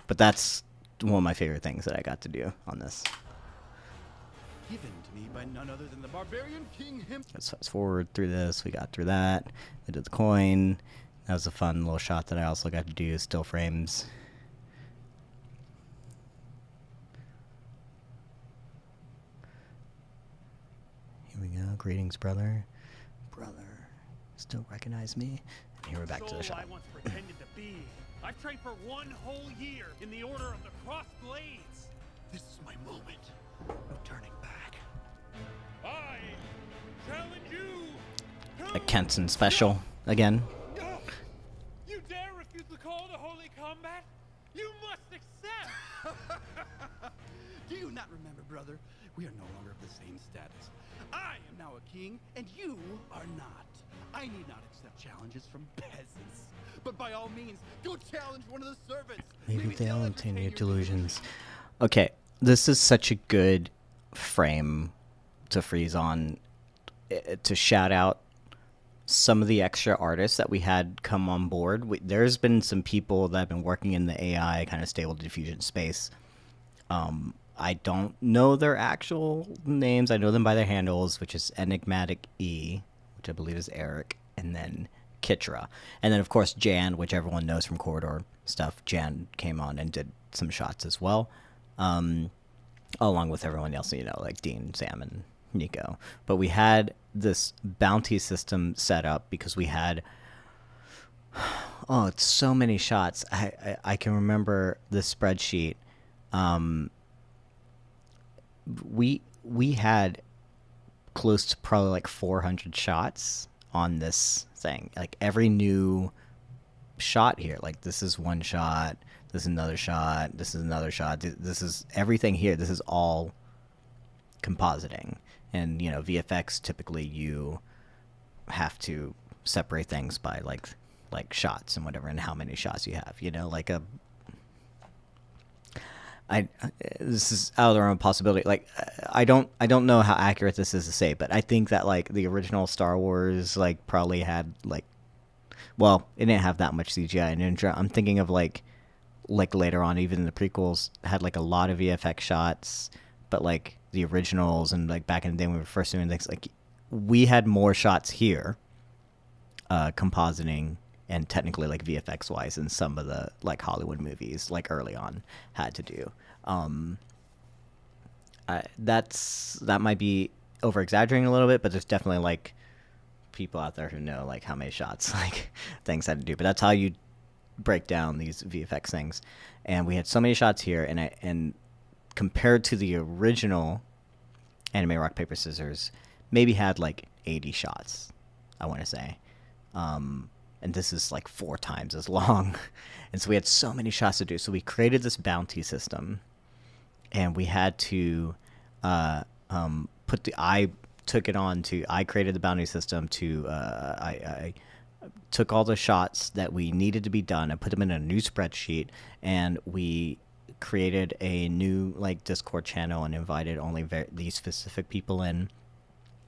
But that's one of my favorite things that I got to do on this. Given to me by none other than the barbarian king himself. Let's fast forward through this. We got through that. I did the coin. That was a fun little shot that I also got to do, still frames. Here we go. Greetings, brother. Brother, still recognize me? And here we're back to the shot. I once pretended to be. I've trained for 1 whole year in the Order of the Cross Blades. This is my moment. No turning back. I challenge you A Kenton special again. You dare refuse the call to holy combat? You must accept! Do you not remember, brother? We are no longer of the same status. I am now a king, and you are not. I need not accept challenges from peasants. But by all means, go challenge one of the servants. Maybe they'll entertain your delusions. Okay, this is such a good frame to freeze on, to shout out some of the extra artists that we had come on board. There's been some people that have been working in the AI kind of stable diffusion space. I don't know their actual names. I know them by their handles, which is Enigmatic E, which I believe is Eric, and then Kitra. And then, of course, Jan, which everyone knows from Corridor stuff. Jan came on and did some shots as well, along with everyone else, like Dean, Sam, and Nico. But we had this bounty system set up because we had, it's so many shots. I can remember the spreadsheet. We had close to probably like 400 shots on this thing. Like every new shot here, like this is one shot, this is another shot, this is another shot, this is everything here. This is all compositing. And VFX, typically you have to separate things by like shots and whatever, and how many shots you have, like this is out of the realm of possibility. Like I don't know how accurate this is to say, but I think that like the original Star Wars like probably had like well, it didn't have that much CGI in Ninja. I'm thinking of like later on, even the prequels had like a lot of VFX shots, but like the originals and like back in the day when we were first doing things, like we had more shots here, compositing and technically like VFX wise than some of the like Hollywood movies like early on had to do. That might be over exaggerating a little bit, but there's definitely like people out there who know like how many shots like things had to do. But that's how you break down these VFX things. And we had so many shots here, and compared to the original Anime Rock Paper Scissors, maybe had like 80 shots, I want to say. And this is like 4 times as long. And so we had so many shots to do. So we created this bounty system, and we had to I created the bounty system to, I took all the shots that we needed to be done. I put them in a new spreadsheet, and we created a new like Discord channel and invited only these specific people in.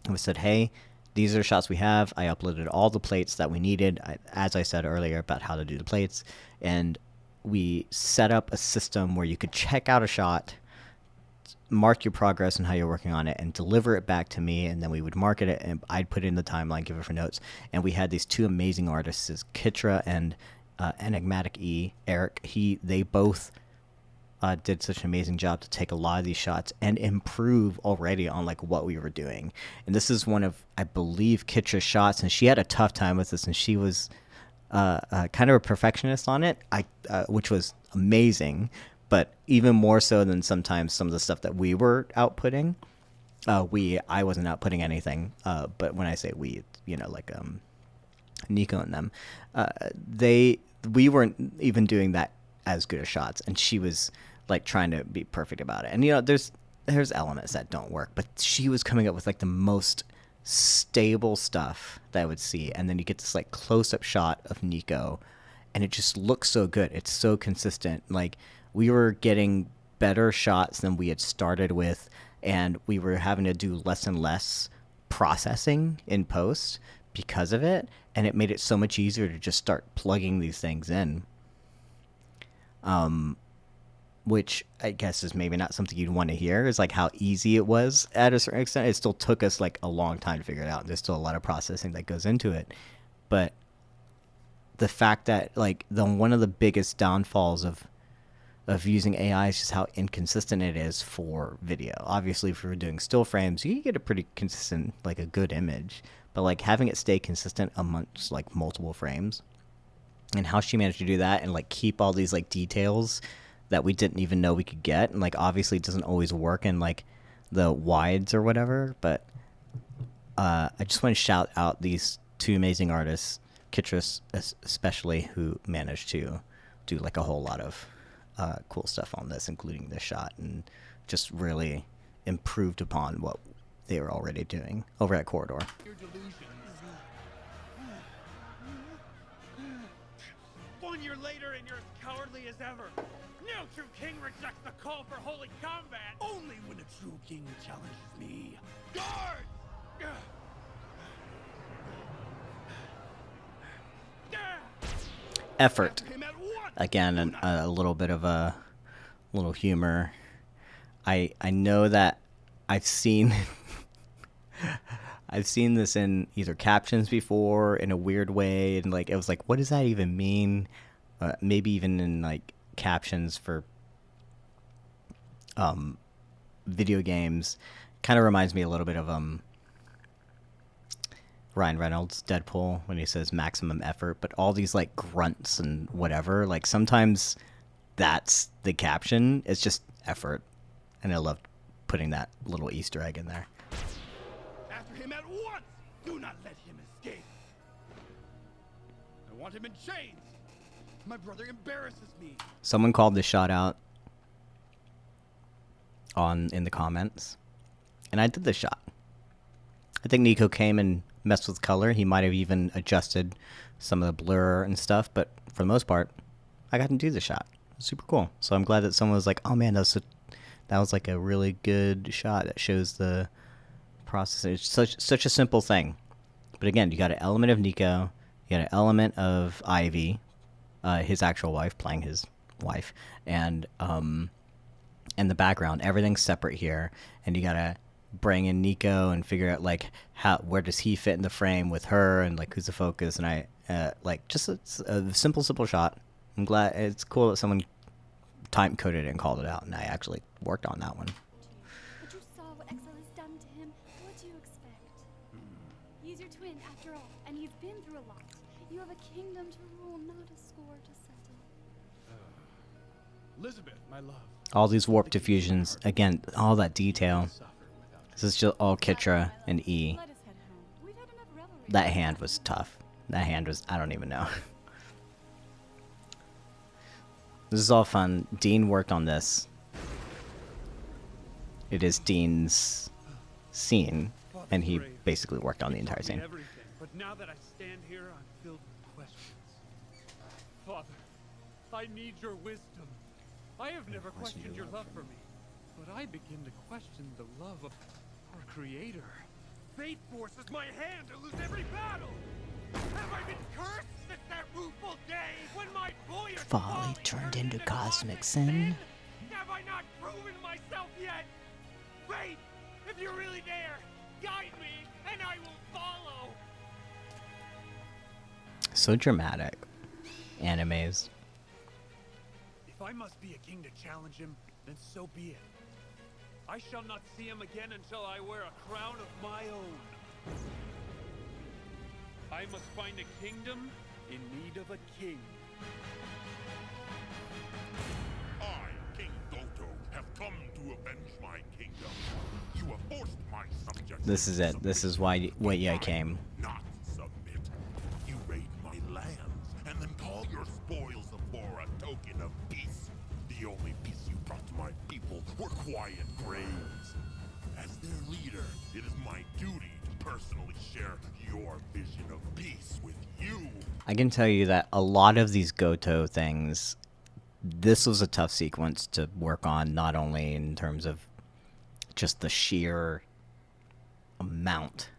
And we said, hey, these are the shots we have. I uploaded all the plates that we needed, as I said earlier about how to do the plates. And we set up a system where you could check out a shot, mark your progress and how you're working on it, and deliver it back to me, and then we would market it, and I'd put it in the timeline, give it for notes. And we had these 2 amazing artists, Kitra and Enigmatic E, Eric. They both did such an amazing job to take a lot of these shots and improve already on like what we were doing. And this is one of, I believe, Kitra's shots, and she had a tough time with this, and she was kind of a perfectionist on it, which was amazing. But even more so than sometimes some of the stuff that we were outputting. I wasn't outputting anything. But when I say we, like Nico and them, we weren't even doing that as good as shots, and she was like trying to be perfect about it. And there's elements that don't work, but she was coming up with like the most stable stuff that I would see. And then you get this like close-up shot of Nico, and it just looks so good. It's so consistent. Like, we were getting better shots than we had started with, and we were having to do less and less processing in post because of it, and it made it so much easier to just start plugging these things in. Which I guess is maybe not something you'd want to hear, is like how easy it was at a certain extent. It still took us like a long time to figure it out. There's still a lot of processing that goes into it. But the fact that like one of the biggest downfalls of using AI is just how inconsistent it is for video. Obviously, if you're doing still frames, you can get a pretty consistent, like a good image. But like having it stay consistent amongst like multiple frames, and how she managed to do that and like keep all these like details that we didn't even know we could get. And like obviously it doesn't always work in like the wides or whatever. But I just want to shout out these 2 amazing artists, Kitris especially, who managed to do like a whole lot of cool stuff on this, including this shot, and just really improved upon what they were already doing over at Corridor. Your delusions. 1 year later, and you're as cowardly as ever. No true king rejects the call for holy combat. Only when a true king challenges me. Guards! Effort. Him at once! Again, a little bit of a little humor. I know that I've seen I've seen this in either captions before in a weird way, and like it was like, what does that even mean? Maybe even in like captions for video games. Kind of reminds me a little bit of Ryan Reynolds' Deadpool when he says maximum effort, but all these like grunts and whatever, like sometimes that's the caption. It's just effort, and I loved putting that little Easter egg in there. After him at once! Do not let him escape! I want him in chains! My brother embarrasses me! Someone called this shot out in the comments, and I did this shot. I think Nico came and messed with color. He might have even adjusted some of the blur and stuff, but for the most part, I got to do the shot. It was super cool. So I'm glad that someone was like, oh man, that was like a really good shot that shows the process. It's such a simple thing. But again, you got an element of Nico, You got an element of Ivy, his actual wife, playing his wife, and in the background, everything's separate here, and you gotta bring in Nico and figure out like where does he fit in the frame with her, and like who's the focus. And I like just a simple shot. I'm glad it's cool that someone time coded it and called it out, and I actually worked on that one. But you saw what Exile has done to him. What do you expect? He's your twin, after all, and he's been through a lot. You have a kingdom to rule, not a score to settle. Elizabeth, my love. All these warp diffusions, again, all that detail. This is just all Kitra and E. Let us head home. We've had enough revelry. That hand was tough. That hand was, I don't even know. This is all fun. Dean worked on this. It is Dean's scene, and he basically worked on the entire scene. Everything, but now that I stand here, I'm filled with questions. Father, I need your wisdom. I have never questioned your love for me, but I begin to question the love of our Creator. Fate forces my hand to lose every battle. Have I been cursed since that rueful day when my boyish Folly turned into cosmic sin. Have I not proven myself yet? Fate, if you're really there, guide me, and I will follow. So dramatic. Animes. If I must be a king to challenge him, then so be it. I shall not see him again until I wear a crown of my own. I must find a kingdom in need of a king. I, King Gotoh, have come to avenge my kingdom. You have forced my subjects. This is it. This is why I came. Not submit. You raid my lands and then call your spoils for a token of peace. The only peace you brought to my people were quiet graves. As their leader, it is my duty to personally share your vision of peace with you. I can tell you that a lot of these Gotoh things, this was a tough sequence to work on, not only in terms of just the sheer amount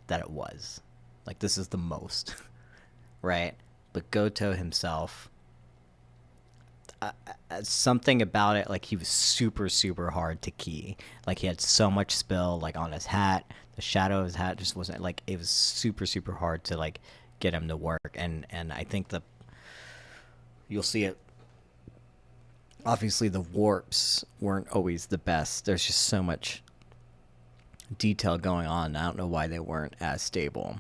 that it was. Like, this is the most, right? But Gotoh himself, something about it, like, he was super hard to key. Like, he had so much spill, like, on his hat. The shadow of his hat just wasn't, like, it was super hard to, like, get him to work. And I think you'll see it. Obviously, the warps weren't always the best. There's just so much detail going on. I don't know why they weren't as stable.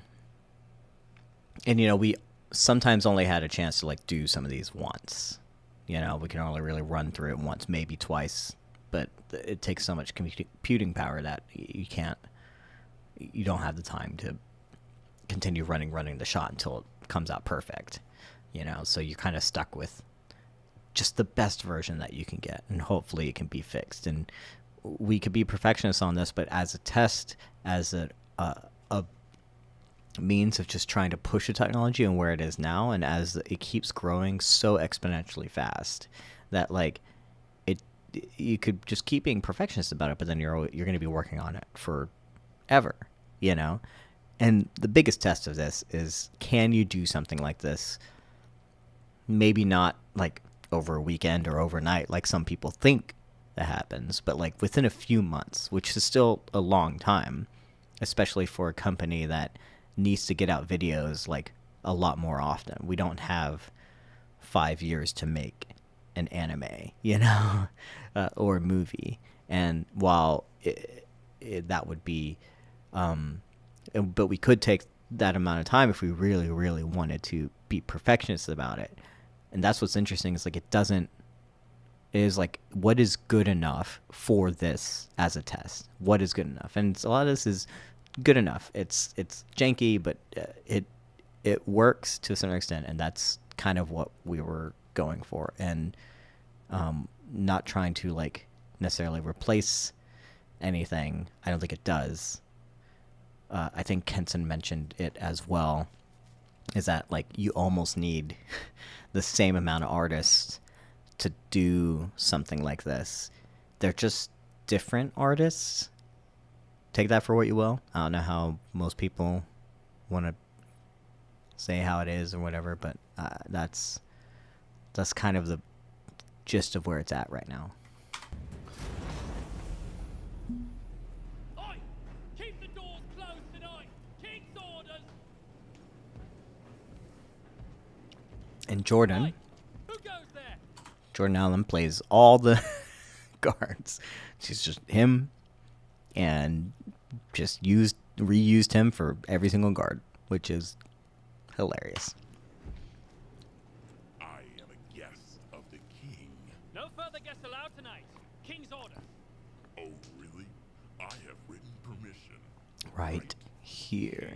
And, you know, we sometimes only had a chance to, like, do some of these once. You know, we can only really run through it once, maybe twice. But it takes so much computing power that you don't have the time to continue running the shot until it comes out perfect. You know, so you're kind of stuck with just the best version that you can get, and hopefully it can be fixed. And we could be perfectionists on this, but as a test, as a means of just trying to push the technology and where it is now, and as it keeps growing so exponentially fast that, like, you could just keep being perfectionist about it, but then you're going to be working on it forever, you know. And the biggest test of this is, can you do something like this? Maybe not like over a weekend or overnight, like some people think that happens, but like within a few months, which is still a long time, especially for a company that needs to get out videos like a lot more often. We don't have 5 years to make an anime, you know, or a movie. And while that would be, but we could take that amount of time if we really wanted to be perfectionists about it. And that's what's interesting, is like, it is like, what is good enough for this as a test? What is good enough? And a lot of this is good enough. It's janky, but it works to a certain extent, and that's kind of what we were going for. And not trying to, like, necessarily replace anything. I don't think it does. I think Kenson mentioned it as well, is that, like, you almost need the same amount of artists to do something like this. They're just different artists. Take that for what you will. I don't know how most people want to say how it is or whatever, but that's kind of the gist of where it's at right now. Oi! Keep the doors closed tonight! King's orders! And Jordan Oi! Who goes there? Jordan Allen plays all the guards. She's just him, and just reused him for every single guard, which is hilarious. I am a guest of the king. No further guests allowed tonight. King's orders. Oh, really? I have written permission. Right here.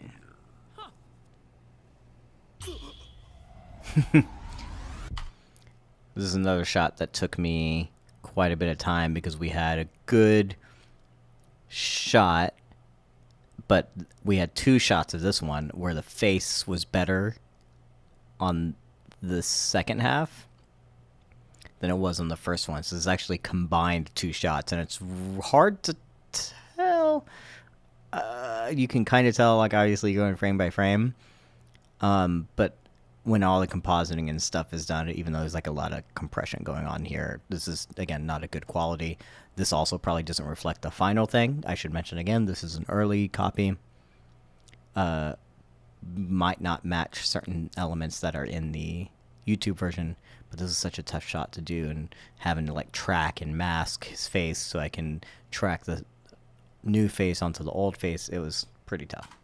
This is another shot that took me quite a bit of time because we had a good shot, but we had two shots of this one where the face was better on the second half than it was on the first one. So it's actually combined two shots, and it's hard to tell. You can kind of tell, like, obviously going frame by frame, but when all the compositing and stuff is done, even though there's like a lot of compression going on here, this is, again, not a good quality. This also probably doesn't reflect the final thing. I should mention again, this is an early copy. Might not match certain elements that are in the YouTube version, but this is such a tough shot to do, and having to like track and mask his face so I can track the new face onto the old face, it was pretty tough.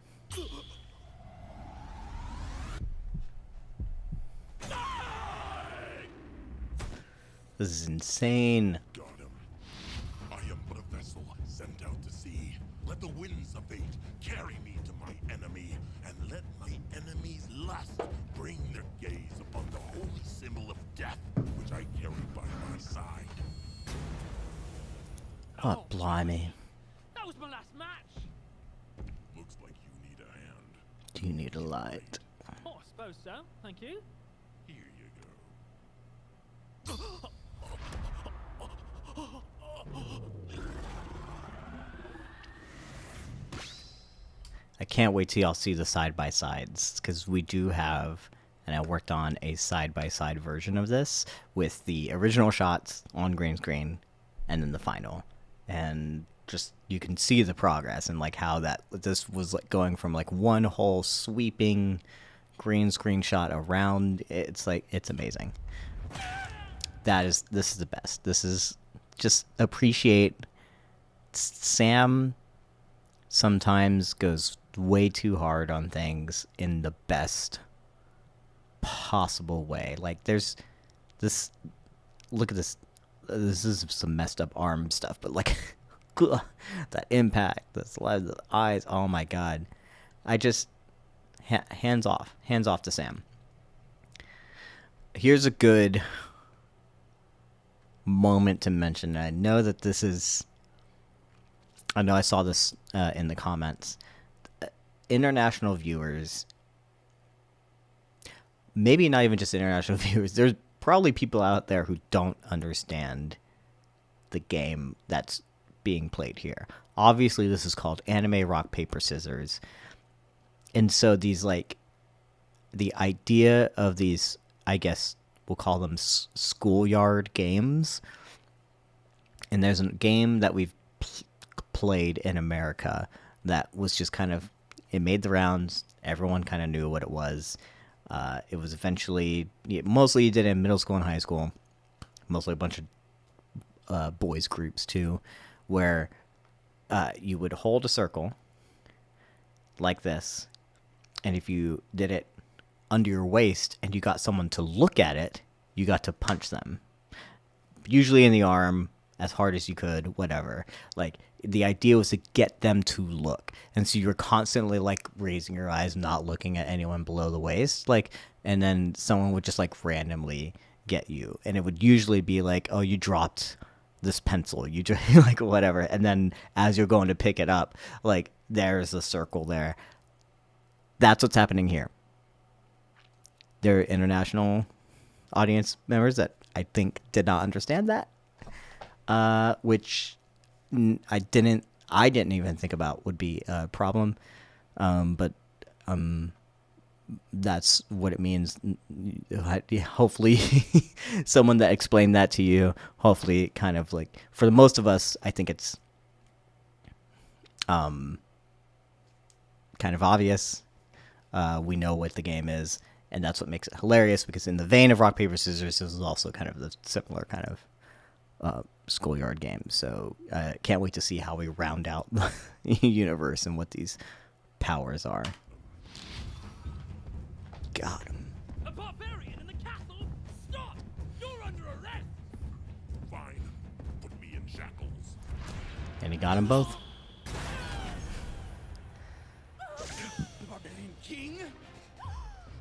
This is insane. Got him. I am but a vessel sent out to sea. Let the winds of fate carry me to my enemy, and let my enemy's lust bring their gaze upon the holy symbol of death, which I carry by my side. Oh, blimey. That was my last match. Looks like you need a hand. Do you need a light? Oh, I suppose so. Thank you. Here you go. I can't wait till y'all see the side-by-sides, because we do have, and I worked on a side-by-side version of this with the original shots on green screen and then the final. And just, you can see the progress and like how this was like going from like one whole sweeping green screen shot around. It's like, it's amazing. This is the best. This is just appreciate. Sam sometimes goes way too hard on things in the best possible way. Like there's this, look at this. This is some messed up arm stuff, but like that impact, the eyes. Oh my God. I just, hands off to Sam. Here's a good moment to mention. I know that this is, I know I saw this in the comments. International viewers, maybe not even just international viewers, there's probably people out there who don't understand the game that's being played here. Obviously, this is called anime rock, paper, scissors. And so these, like, the idea of these, I guess we'll call them schoolyard games. And there's a game that we've played in America that was just kind of, it made the rounds. Everyone kind of knew what it was. It was eventually, mostly you did it in middle school and high school. Mostly a bunch of boys groups too, where you would hold a circle like this. And if you did it under your waist and you got someone to look at it, you got to punch them. Usually in the arm, as hard as you could, whatever. Like, the idea was to get them to look. And so you're constantly, like, raising your eyes, not looking at anyone below the waist. Like, and then someone would just, like, randomly get you. And it would usually be like, oh, you dropped this pencil. You just, like, whatever. And then as you're going to pick it up, like, there's a circle there. That's what's happening here. There are international audience members that I think did not understand that. Which I didn't even think about would be a problem. But that's what it means. Hopefully, someone that explained that to you, hopefully, it kind of like, for the most of us, I think it's kind of obvious. We know what the game is, and that's what makes it hilarious, because in the vein of rock, paper, scissors, this is also kind of the similar kind of schoolyard game. So can't wait to see how we round out the universe and what these powers are. Got him. A barbarian in the castle? Stop! You're under arrest! Fine. Put me in shackles. And he got them both. Barbarian king?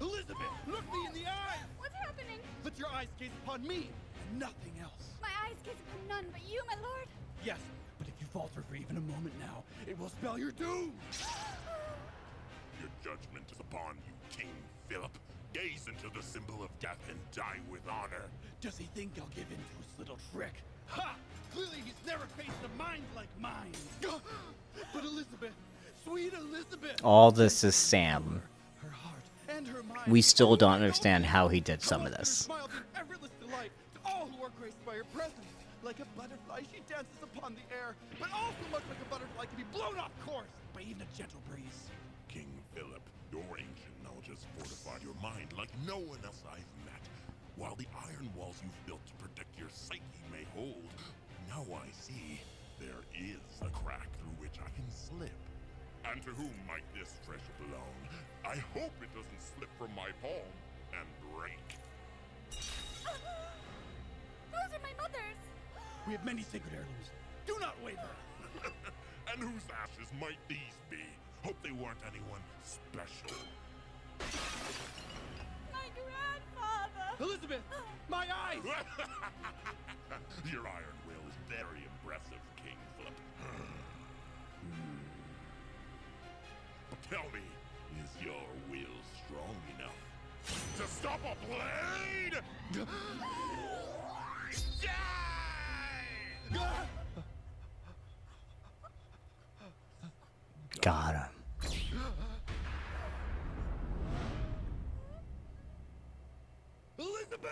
Elizabeth, look me in the eye! What's happening? Let your eyes gaze upon me, and nothing else. My eyes gaze upon none but you, my lord. Yes, but if you falter for even a moment now, it will spell your doom! Your judgment is upon you, King Philip. Gaze into the symbol of death and die with honor. Does he think I'll give in to his little trick? Ha! Clearly he's never faced a mind like mine. But Elizabeth, sweet Elizabeth. All this is Sam. Her heart and her mind. We still don't understand how he did some of Her this. smile brings effortless delight to all who are graced by her presence. Like a butterfly, she dances upon the air, but also much like a butterfly can be blown off course by even a gentle breeze. King Philip, your ancient knowledge has fortified your mind like no one else I've met. While the iron walls you've built to protect your psyche may hold, now I see there is a crack through which I can slip. And to whom might this treasure belong? I hope it doesn't slip from my palm and break. Those are my mother's. We have many sacred heirlooms. Do not waver. And whose ashes might these be? Hope they weren't anyone special. My grandfather. Elizabeth, my eyes! Your iron will is very impressive, King Philip. But tell me, is your will strong enough to stop a blade? Got him. Elizabeth!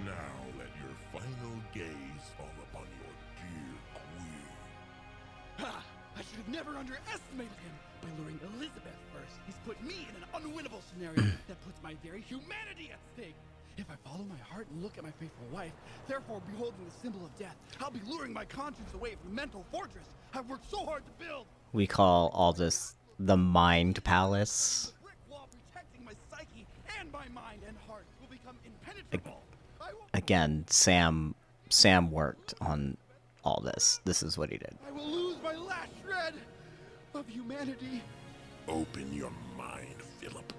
Now let your final gaze fall upon your dear queen. Ha! I should have never underestimated him by luring Elizabeth first. He's put me in an unwinnable scenario that puts my very humanity at stake. If I follow my heart and look at my faithful wife, therefore beholding the symbol of death, I'll be luring my conscience away from the mental fortress I've worked so hard to build. We call all this the Mind Palace. The brick wall protecting my psyche and my mind and heart will become impenetrable. Again, Sam worked on all this. This is what he did. I will lose my last shred of humanity. Open your mind, Philip.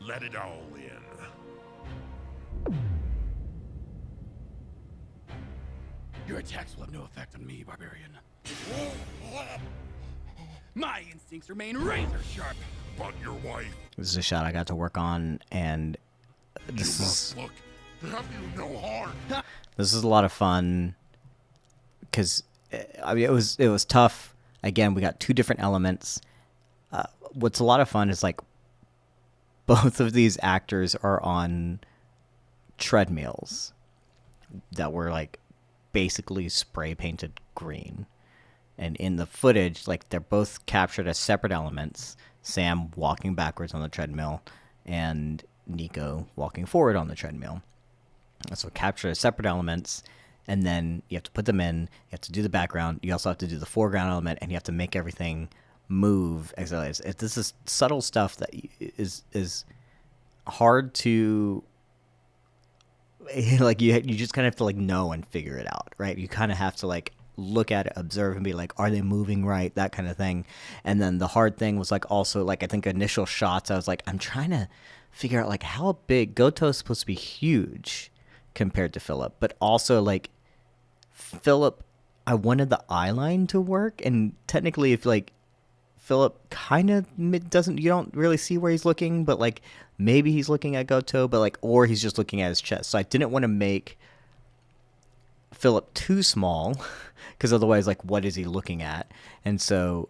Let it all in. Your attacks will have no effect on me, barbarian. My instincts remain razor sharp. But your wife, This is a shot I got to work on, and this is look, have you no heart? this is a lot of fun because I mean it was tough. Again, we got two different elements. What's a lot of fun is like both of these actors are on treadmills that were like basically spray painted green. And in the footage, like they're both captured as separate elements. Sam walking backwards on the treadmill and Nico walking forward on the treadmill. So captured as separate elements, and then you have to put them in, you have to do the background, you also have to do the foreground element, and you have to make everything move. This is subtle stuff that is hard to like you just kind of have to like know and figure it out, right? You kind of have to like look at it, observe, and be like, are they moving right? That kind of thing. And then the hard thing was like also like I think initial shots, I was like, I'm trying to figure out like how big Gotoh is supposed to be huge compared to Philip, but also like Philip, I wanted the eye line to work, and technically if like Philip kind of doesn't, you don't really see where he's looking, but like maybe he's looking at Gotoh, but like, or he's just looking at his chest. So I didn't want to make Philip too small, because otherwise, like, what is he looking at? And so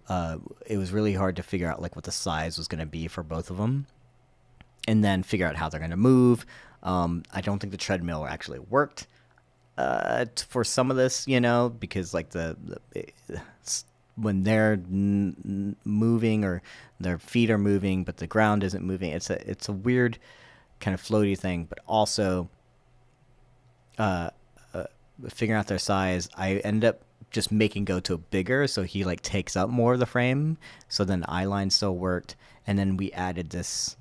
it was really hard to figure out like what the size was going to be for both of them, and then figure out how they're going to move. I don't think the treadmill actually worked for some of this, because like when they're moving or their feet are moving, but the ground isn't moving, it's a weird kind of floaty thing. But also, figuring out their size, I end up just making Gotoh bigger, so he like takes up more of the frame. So then the eye line still worked, and then we added this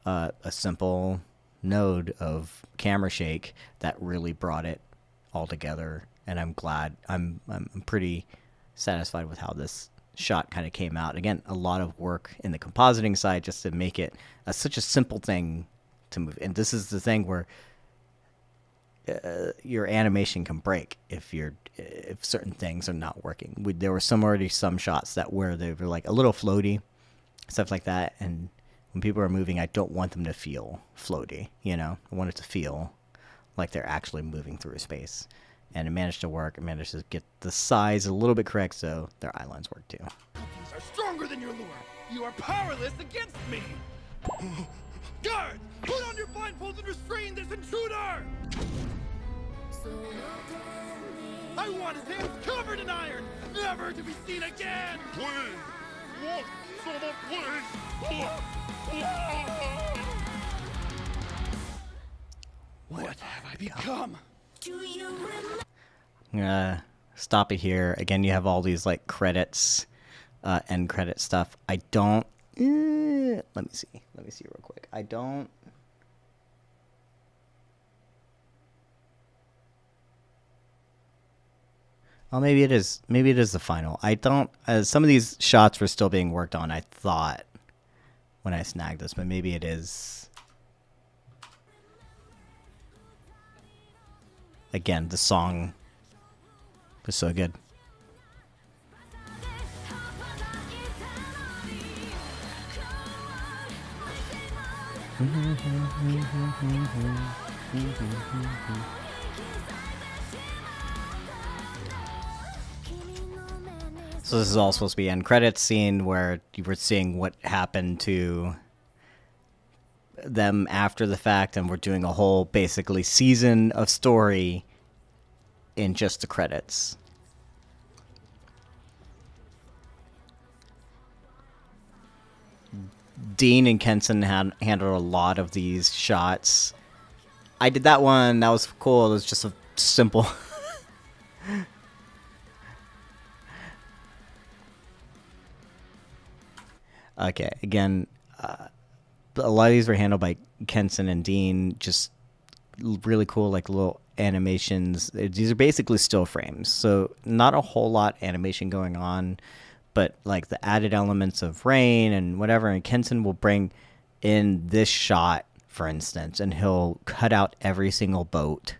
a simple node of camera shake that really brought it all together. And I'm glad, I'm pretty satisfied with how this shot kind of came out. Again, a lot of work in the compositing side just to make it such a simple thing to move. And this is the thing where your animation can break if certain things are not working. There were some shots that where they were like a little floaty, stuff like that. And when people are moving, I don't want them to feel floaty. I want it to feel like they're actually moving through space. And it managed to work. It managed to get the size a little bit correct, so their eye lines work too. Cookies are stronger than your lure. You are powerless against me. Guards, put on your blindfolds and restrain this intruder. I want his hands covered in iron, never to be seen again. Please! What? Someone, please! What have I become? I'm gonna stop it here. Again, you have all these like credits, end credit stuff. I don't. Let me see real quick. I don't. Well, maybe it is. Maybe it is the final. I don't. Some of these shots were still being worked on, I thought, when I snagged this, but maybe it is. Again, the song was so good. So this is all supposed to be end credits scene where you were seeing what happened to them after the fact, and we're doing a whole basically season of story in just the credits. Dean and Kenson handled a lot of these shots. I did that one. That was cool. It was just a simple. Okay, again, a lot of these were handled by Kenson and Dean. Just really cool, like little animations. These are basically still frames, so not a whole lot animation going on, but like the added elements of rain and whatever. And Kenson will bring in this shot, for instance, and he'll cut out every single boat,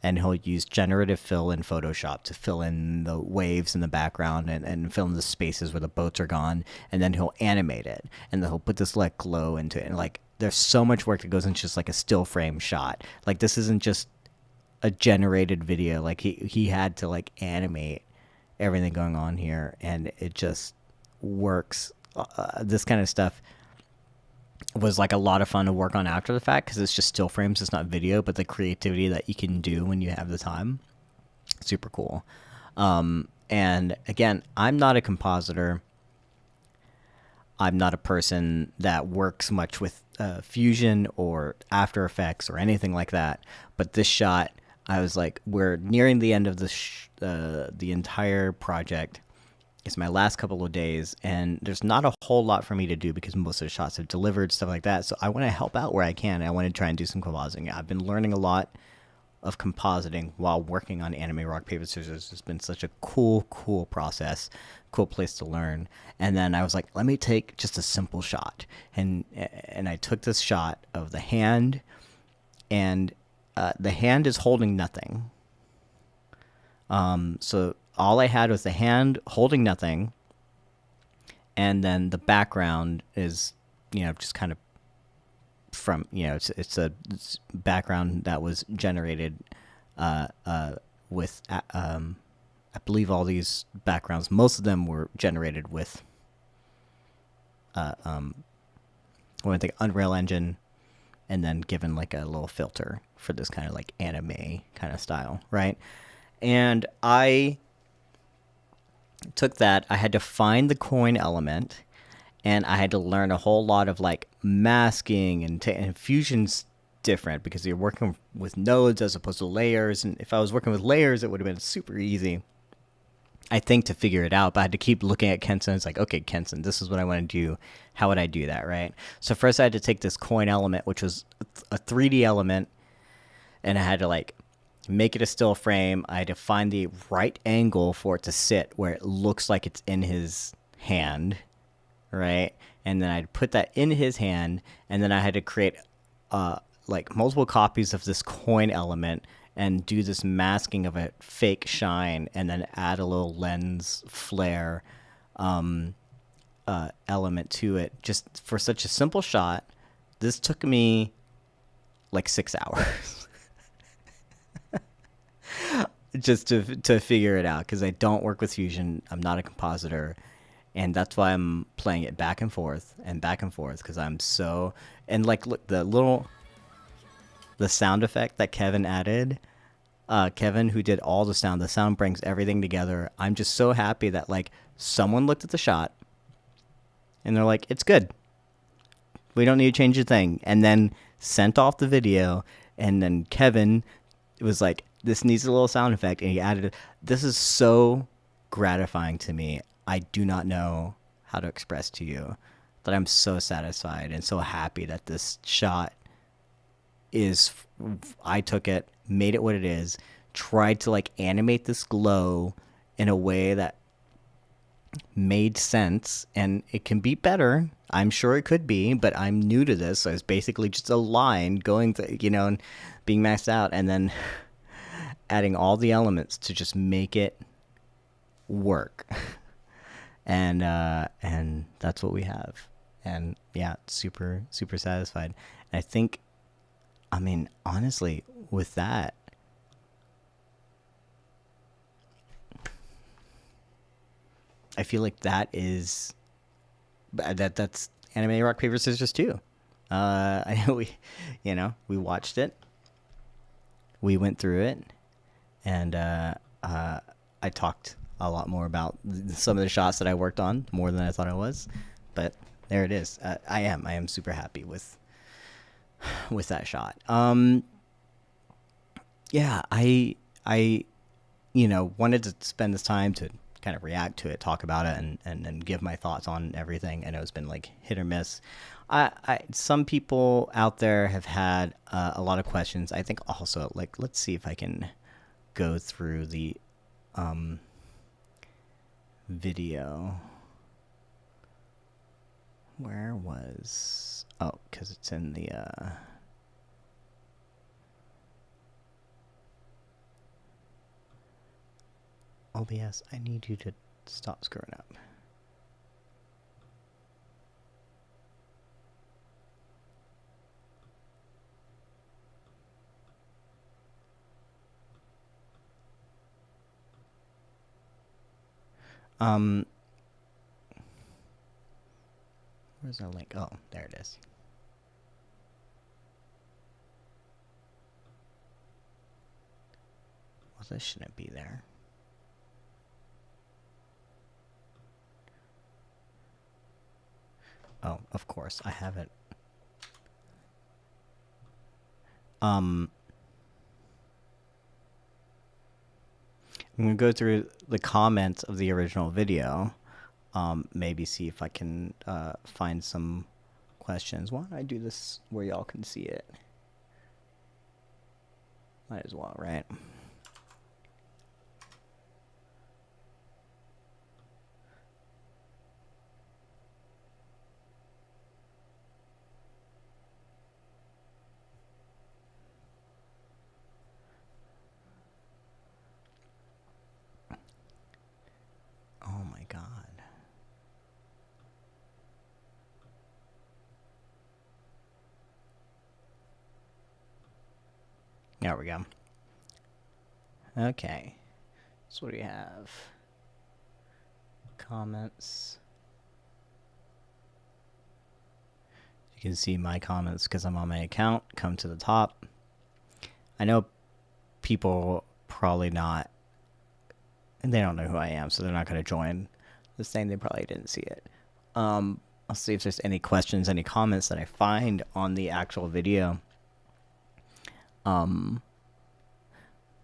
and he'll use generative fill in Photoshop to fill in the waves in the background and fill in the spaces where the boats are gone, and then he'll animate it, and then he'll put this like glow into it. And like there's so much work that goes into just like a still frame shot. Like this isn't just a generated video. Like he had to like animate everything going on here, and it just works. This kind of stuff was like a lot of fun to work on after the fact because it's just still frames, it's not video, but the creativity that you can do when you have the time, super cool. And again, I'm not a compositor. I'm not a person that works much with Fusion or After Effects or anything like that. But this shot, I was like, we're nearing the end of the entire project. It's my last couple of days, and there's not a whole lot for me to do because most of the shots have delivered, stuff like that. So I want to help out where I can. I want to try and do some compositing. I've been learning a lot of compositing while working on anime rock, paper, scissors. It's been such a cool process, cool place to learn. And then I was like, let me take just a simple shot. And I took this shot of the hand, and the hand is holding nothing. So all I had was the hand holding nothing, and then the background is, just kind of from, it's a background that was generated I believe all these backgrounds, most of them were generated with when I think Unreal Engine, and then given like a little filter for this kind of like anime kind of style, right? And I took that, I had to find the coin element, and I had to learn a whole lot of like masking and Fusion's different because you're working with nodes as opposed to layers. And if I was working with layers, it would have been super easy, I think, to figure it out. But I had to keep looking at Kenson. It's like, okay, Kenson, this is what I want to do. How would I do that, right? So first I had to take this coin element, which was a 3D element, and I had to like make it a still frame. I had to find the right angle for it to sit where it looks like it's in his hand, right? And then I'd put that in his hand, and then I had to create like multiple copies of this coin element and do this masking of a fake shine, and then add a little lens flare element to it. Just for such a simple shot, this took me like 6 hours. Just to figure it out, because I don't work with Fusion. I'm not a compositor, and that's why I'm playing it back and forth, because I'm so... And like, look, the sound effect that Kevin added, Kevin, who did all the sound brings everything together. I'm just so happy that like someone looked at the shot and they're like, it's good, we don't need to change a thing, and then sent off the video. And then Kevin was like, this needs a little sound effect, and he added it. This is so gratifying to me. I do not know how to express to you that I'm so satisfied and so happy that this shot is... I took it, made it what it is, tried to like animate this glow in a way that made sense, and it can be better. I'm sure it could be, but I'm new to this, so it's basically just a line going through, and being maxed out, and then adding all the elements to just make it work. And that's what we have. And yeah, super satisfied. And I think, I mean, honestly, with that, I feel like that's anime rock paper scissors too. I know we watched it, we went through it, and I talked a lot more about some of the shots that I worked on, more than I thought I was. But there it is. I am super happy with that shot. Yeah, I wanted to spend this time to kind of react to it, talk about it, and give my thoughts on everything. I know it's been like hit or miss. Some people out there have had a lot of questions. I think also, like, let's see if I can go through the video. Where was... Oh, because it's in the... OBS, I need you to stop screwing up. Where's our link? Oh, there it is. Well, this shouldn't be there. Oh, of course, I have it. I'm gonna go through the comments of the original video. Maybe see if I can find some questions. Why don't I do this where y'all can see it? Might as well, right? Oh my God. There we go. Okay. So what do we have? Comments. You can see my comments because I'm on my account. Come to the top. I know people probably not, and they don't know who I am, so they're not going to join this thing. They probably didn't see it. I'll see if there's any questions, any comments that I find on the actual video. And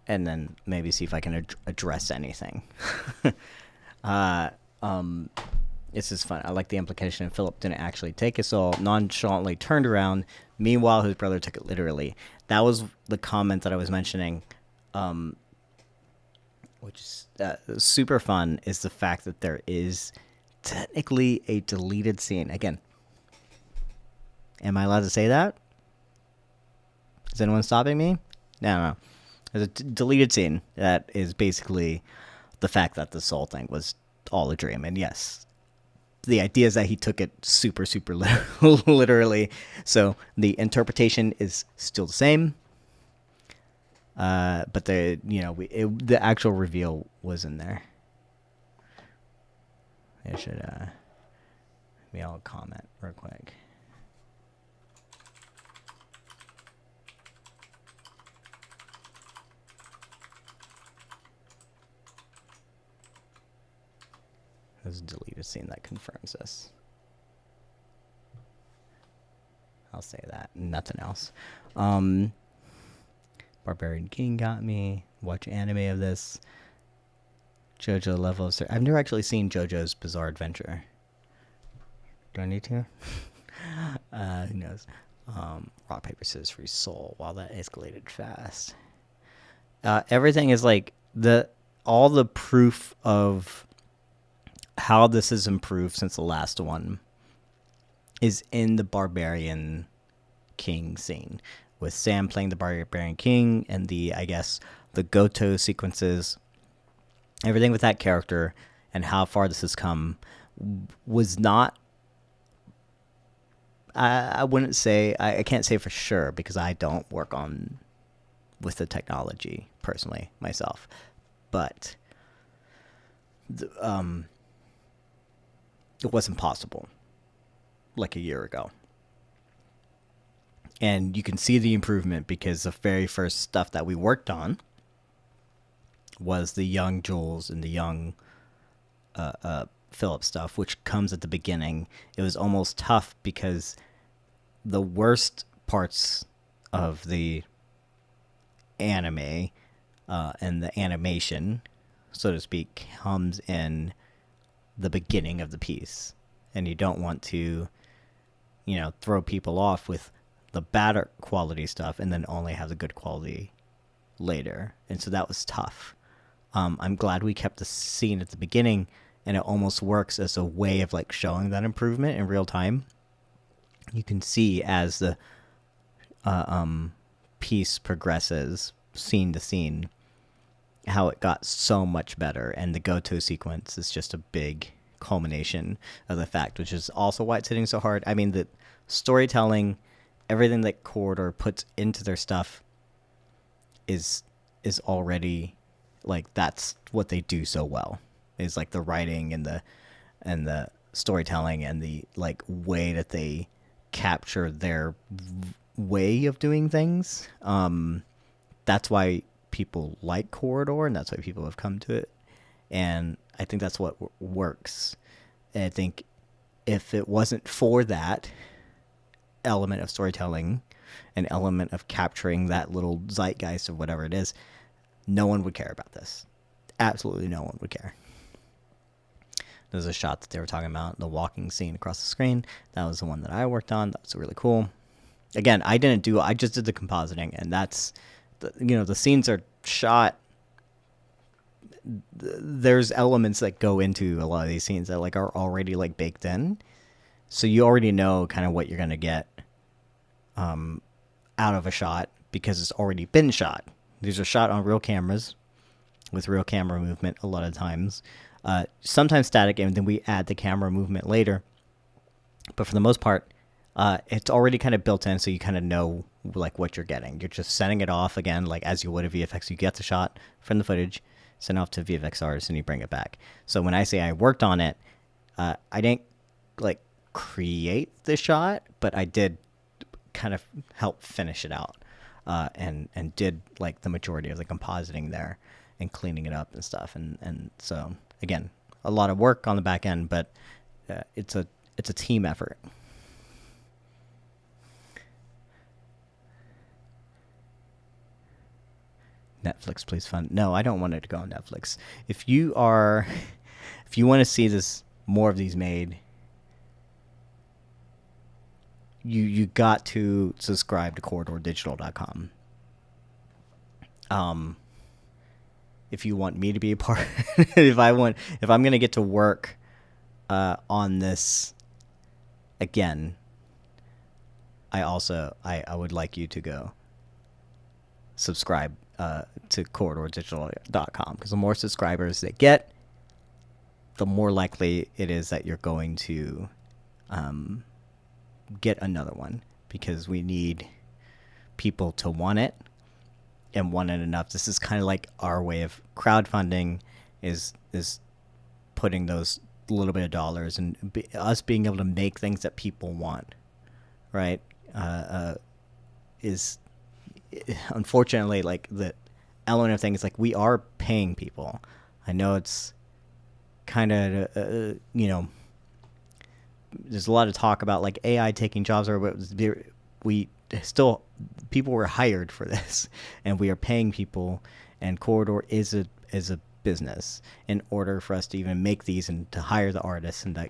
then maybe see if I can address anything. This is fun. I like the implication Philip didn't actually take his soul, nonchalantly turned around. Meanwhile, his brother took it literally. That was the comment that I was mentioning, which is super fun, is the fact that there is technically a deleted scene. Again, am I allowed to say that? Is anyone stopping me? No. There's a deleted scene that is basically the fact that the soul thing was all a dream. And yes, the idea is that he took it super, super literally. So the interpretation is still the same. But the actual reveal was in there. I should maybe I'll comment real quick. There's a deleted scene that confirms this. I'll say that. Nothing else. Barbarian King got me. Watch anime of this. JoJo level of... I've never actually seen JoJo's Bizarre Adventure. Do I need to? Who knows? Rock, paper, scissors for soul. Wow, that escalated fast. Everything is like... all the proof of how this has improved since the last one is in the Barbarian King scene, with Sam playing the Barbarian King and the Gotoh sequences. Everything with that character and how far this has come was not... I wouldn't say... I can't say for sure because I don't work with the technology personally myself. But... it wasn't possible like a year ago. And you can see the improvement because the very first stuff that we worked on was the young Jules and the young Philip stuff, which comes at the beginning. It was almost tough because the worst parts of the anime and the animation, so to speak, comes in the beginning of the piece, and you don't want to, throw people off with the better quality stuff and then only have the good quality later. And so that was tough. I'm glad we kept the scene at the beginning, and it almost works as a way of like showing that improvement in real time. You can see as the piece progresses, scene to scene, how it got so much better. And the Gotoh sequence is just a big culmination of the fact, which is also why it's hitting so hard. I mean, the storytelling, everything that Corridor puts into their stuff is already like, that's what they do so well, is like the writing and the storytelling and the like way that they capture their way of doing things. That's why people like Corridor, and that's why people have come to it. And I think that's what works. And I think if it wasn't for that element of storytelling, an element of capturing that little zeitgeist of whatever it is, no one would care about this. Absolutely no one would care. There's a shot that they were talking about, the walking scene across the screen. That was the one that I worked on. That was really cool. Again, I just did the compositing, and that's, the scenes are shot. There's elements that go into a lot of these scenes that like are already like baked in. So you already know kind of what you're going to get out of a shot because it's already been shot. These are shot on real cameras with real camera movement a lot of times. Sometimes static, and then we add the camera movement later. But for the most part, it's already kind of built in, so you kind of know like what you're getting. You're just sending it off again, like as you would a VFX. You get the shot from the footage, send it off to VFX artists, and you bring it back. So when I say I worked on it, I didn't like create the shot, but I did kind of help finish it out, and did like the majority of the compositing there and cleaning it up and stuff. And so again, a lot of work on the back end, but it's a team effort. Netflix, please fund. No, I don't want it to go on Netflix. If you want to see this, more of these made, you got to subscribe to corridordigital.com. If you want me to be a part, if I'm going to get to work on this again, I would like you to go subscribe to corridordigital.com, because the more subscribers they get, the more likely it is that you're going to get another one, because we need people to want it and want it enough. This is kind of like our way of crowdfunding, is putting those little bit of dollars and us being able to make things that people want, right? Is unfortunately like the element of things, like we are paying people. I know it's kind of there's a lot of talk about like AI taking jobs, or we still, people were hired for this, and we are paying people, and Corridor is a business in order for us to even make these and to hire the artists and to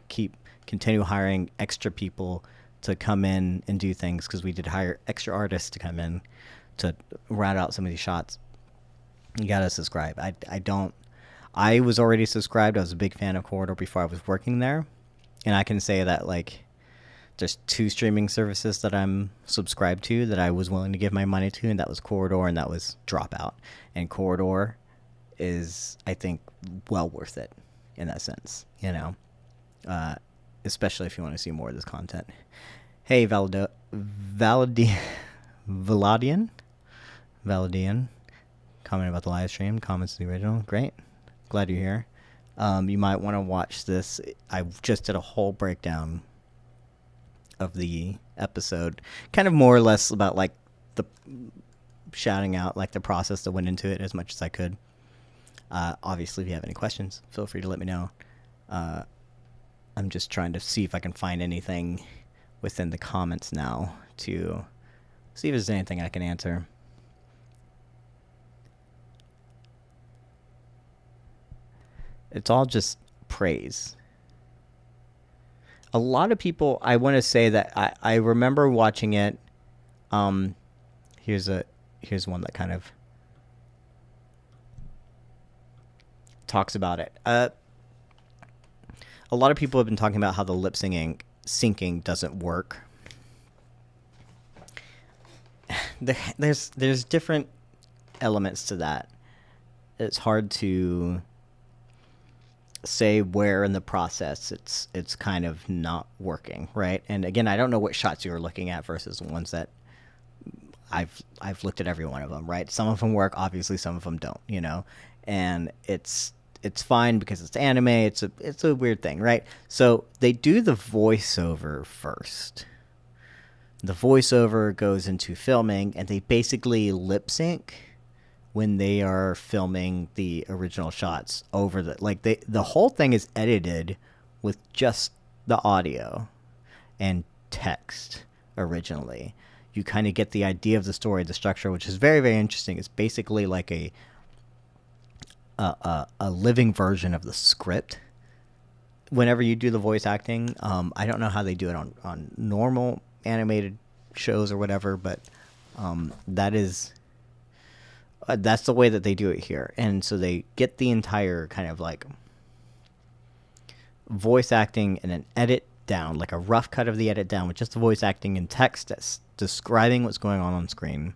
continue hiring extra people to come in and do things, because we did hire extra artists to come in to round out some of these shots. You gotta subscribe. I was already subscribed. I was a big fan of Corridor before I was working there, and I can say that like there's 2 streaming services that I'm subscribed to that I was willing to give my money to, and that was Corridor and that was Dropout. And Corridor is, I think, well worth it in that sense, especially if you want to see more of this content. Hey, Valadian, comment about the live stream, comments to the original. Great. Glad you're here. You might want to watch this. I just did a whole breakdown of the episode, kind of more or less about like the shouting out like the process that went into it as much as I could. Obviously, if you have any questions, feel free to let me know. I'm just trying to see if I can find anything within the comments now to see if there's anything I can answer. It's all just praise. A lot of people, I want to say that I remember watching it. Here's one that kind of talks about it. A lot of people have been talking about how the lip syncing doesn't work. There's different elements to that. It's hard to say where in the process it's kind of not working, right? And again, I don't know what shots you're looking at versus the ones that I've looked at every one of them, right? Some of them work, obviously, some of them don't, and it's fine because it's anime. It's a weird thing, right? So they do the voiceover first. The voiceover goes into filming, and they basically lip sync when they are filming the original shots over the whole thing is edited with just the audio and text originally. You kind of get the idea of the story, the structure, which is very, very interesting. It's basically like a living version of the script. Whenever you do the voice acting, I don't know how they do it on normal animated shows or whatever, but that's the way that they do it here. And so they get the entire kind of like voice acting and an edit down, like a rough cut of the edit down with just the voice acting and text that's describing what's going on screen.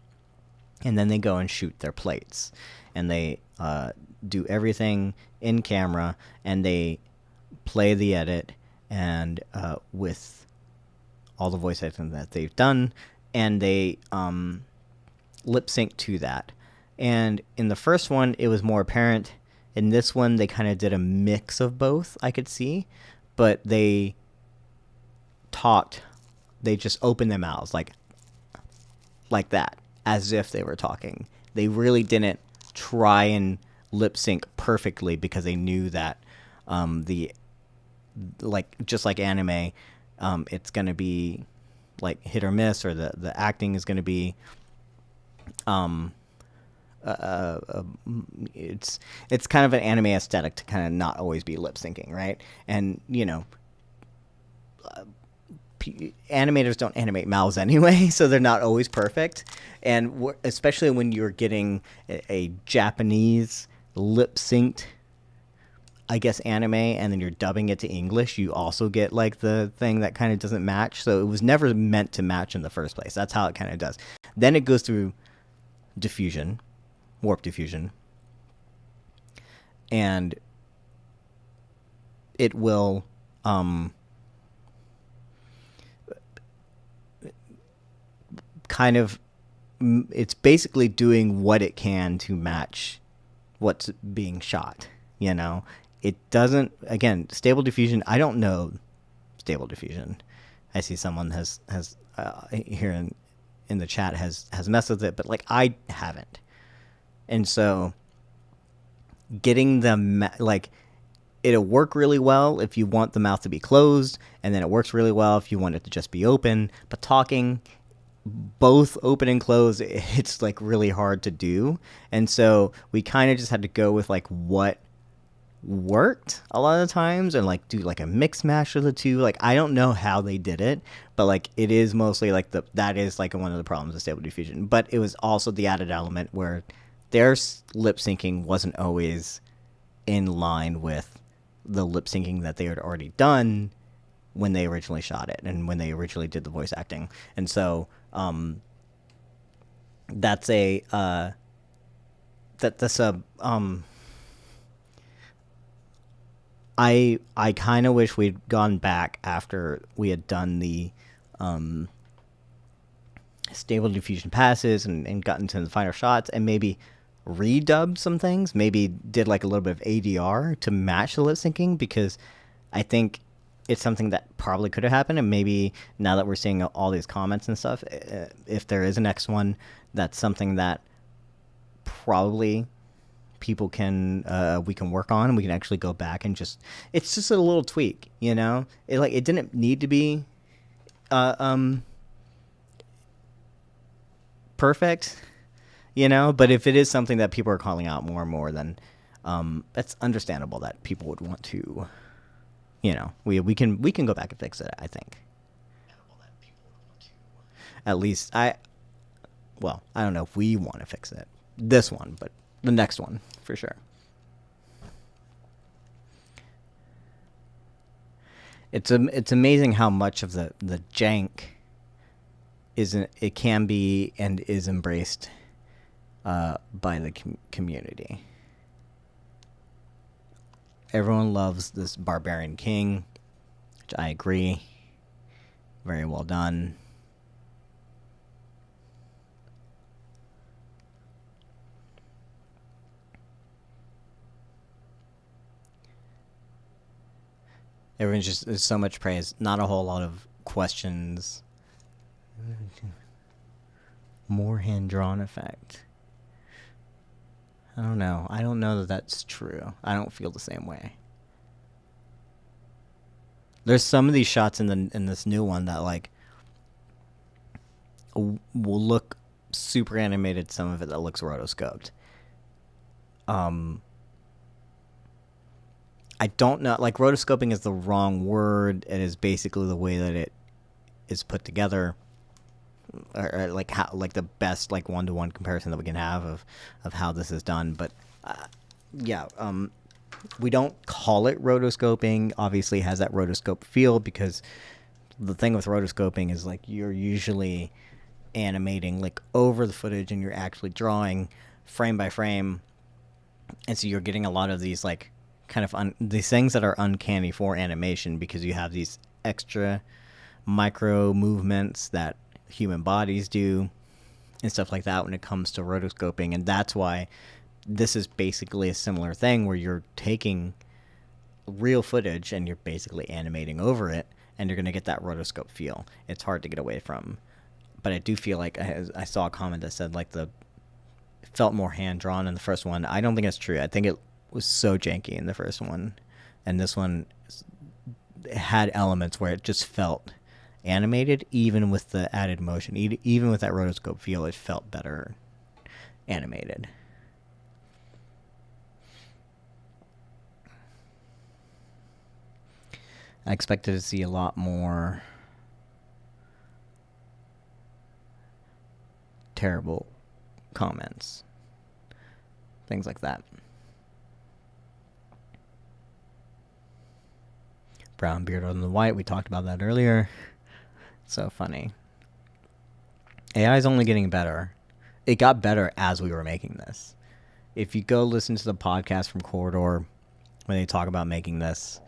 And then they go and shoot their plates. And they do everything in camera, and they play the edit and with all the voice acting that they've done, and they lip sync to that. And in the first one, it was more apparent. In this one, they kind of did a mix of both, I could see, but they talked. They just opened their mouths like that, as if they were talking. They really didn't try and lip sync perfectly because they knew that just like anime, it's gonna be like hit or miss, or the acting is gonna be it's kind of an anime aesthetic to kind of not always be lip syncing, right? And animators don't animate mouths anyway, so they're not always perfect. And especially when you're getting a Japanese lip synced, I guess, anime, and then you're dubbing it to English, you also get like the thing that kind of doesn't match. So it was never meant to match in the first place. That's how it kind of does. Then it goes through diffusion, warp diffusion, and it will kind of, it's basically doing what it can to match what's being shot. It doesn't, again, stable diffusion, I don't know stable diffusion. I see someone has here in the chat has messed with it, but like I haven't. And so getting it'll work really well if you want the mouth to be closed, and then it works really well if you want it to just be open. But talking both open and closed, it's like really hard to do. And so we kind of just had to go with like what worked a lot of the times, and like do like a mix mash of the two. Like I don't know how they did it, but like it is mostly like that is like one of the problems of stable diffusion. But it was also the added element where their lip syncing wasn't always in line with the lip syncing that they had already done when they originally shot it and when they originally did the voice acting. And so that's a I kind of wish we'd gone back after we had done the stable diffusion passes and gotten to the final shots, and maybe redubbed some things, maybe did like a little bit of ADR to match the lip syncing, because I think it's something that probably could have happened. And maybe now that we're seeing all these comments and stuff, if there is a next one, that's something that probably people can we can work on, and we can actually go back and it's just a little tweak, it didn't need to be perfect, but if it is something that people are calling out more and more, then it's understandable that people would want to, we can go back and fix it, I think. At least I don't know if we want to fix it, this one, but the next one for sure. It's amazing how much of the jank it can be and is embraced by the community. Everyone loves this barbarian king, which I agree. Very well done. Everyone's just, there's so much praise, not a whole lot of questions. More hand-drawn effect. I don't know. I don't know that that's true. I don't feel the same way. There's some of these shots in this new one that like will look super animated. Some of it that looks rotoscoped. I don't know. Like, rotoscoping is the wrong word. It is basically the way that it is put together, or like how, like the best like one-to-one comparison that we can have of how this is done. But we don't call it rotoscoping. Obviously, it has that rotoscope feel, because the thing with rotoscoping is like you're usually animating like over the footage, and you're actually drawing frame by frame, and so you're getting a lot of these like kind of these things that are uncanny for animation, because you have these extra micro movements that human bodies do and stuff like that when it comes to rotoscoping. And that's why this is basically a similar thing where you're taking real footage and you're basically animating over it, and you're going to get that rotoscope feel. It's hard to get away from. But I do feel like I saw a comment that said like it felt more hand-drawn in the first one. I don't think that's true. I think it was so janky in the first one, and this one had elements where it just felt animated, even with the added motion. Even with that rotoscope feel, it felt better animated. I expected to see a lot more terrible comments, things like that. Brown beard on the white, we talked about that earlier. So funny. AI is only getting better. It got better as we were making this. If you go listen to the podcast from Corridor when they talk about making this,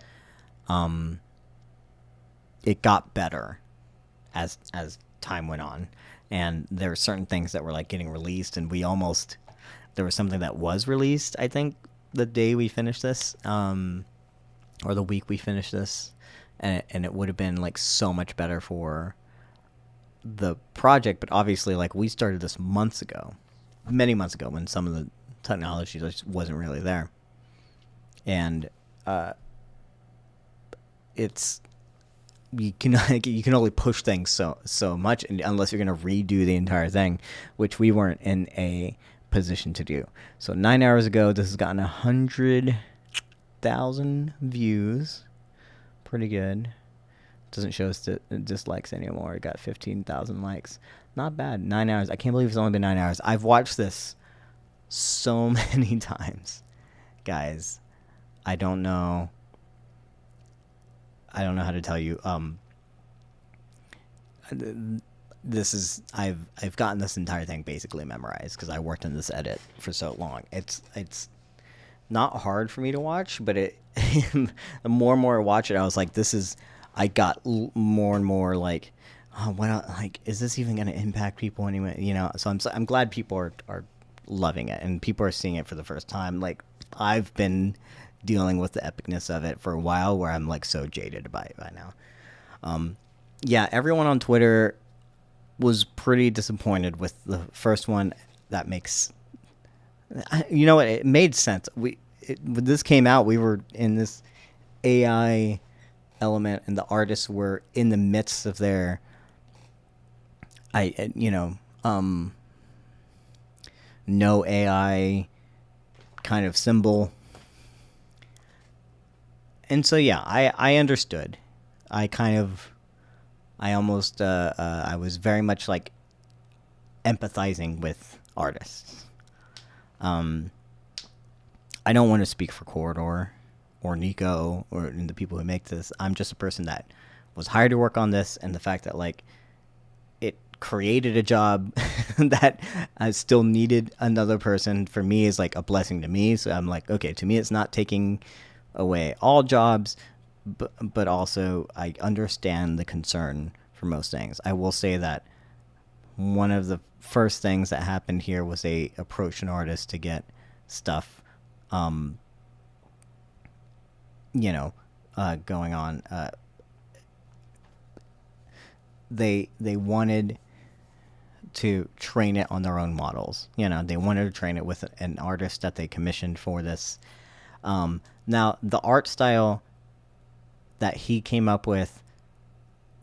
it got better as time went on, and there were certain things that were like getting released, and there was something that was released, I think, the day we finished this, or the week we finished this, and it would have been like so much better for the project. But obviously, like, we started this many months ago, when some of the technology just wasn't really there, and it's you can only push things so much, unless you're going to redo the entire thing, which we weren't in a position to do. So 9 hours ago, this has gotten 100,000 views. Pretty good. Doesn't show us dislikes anymore. It got 15,000 likes. Not bad. 9 hours. I can't believe it's only been 9 hours. I've watched this so many times, guys. I don't know how to tell you. I've gotten this entire thing basically memorized because I worked in this edit for so long. It's not hard for me to watch, but the more and more I watch it, I was like, I got more and more like, oh, is this even going to impact people anyway? You know, so I'm glad people are loving it, and people are seeing it for the first time. Like, I've been dealing with the epicness of it for a while, where I'm like so jaded by it by now. Yeah, everyone on Twitter was pretty disappointed with the first one. That makes, you know what, it made sense. When this came out, we were in this AI element, and the artists were in the midst of their no AI kind of symbol. And so, yeah, I understood. I was very much like empathizing with artists. I don't want to speak for Corridor or Nico or the people who make this. I'm just a person that was hired to work on this, and the fact that like it created a job that I still needed another person, for me, is like a blessing to me. So I'm like, okay, to me, it's not taking away all jobs, but also I understand the concern for most things. I will say that one of the first things that happened here was they approached an artist to get stuff going on. They wanted to train it on their own models. They wanted to train it with an artist that they commissioned for this. Now, the art style that he came up with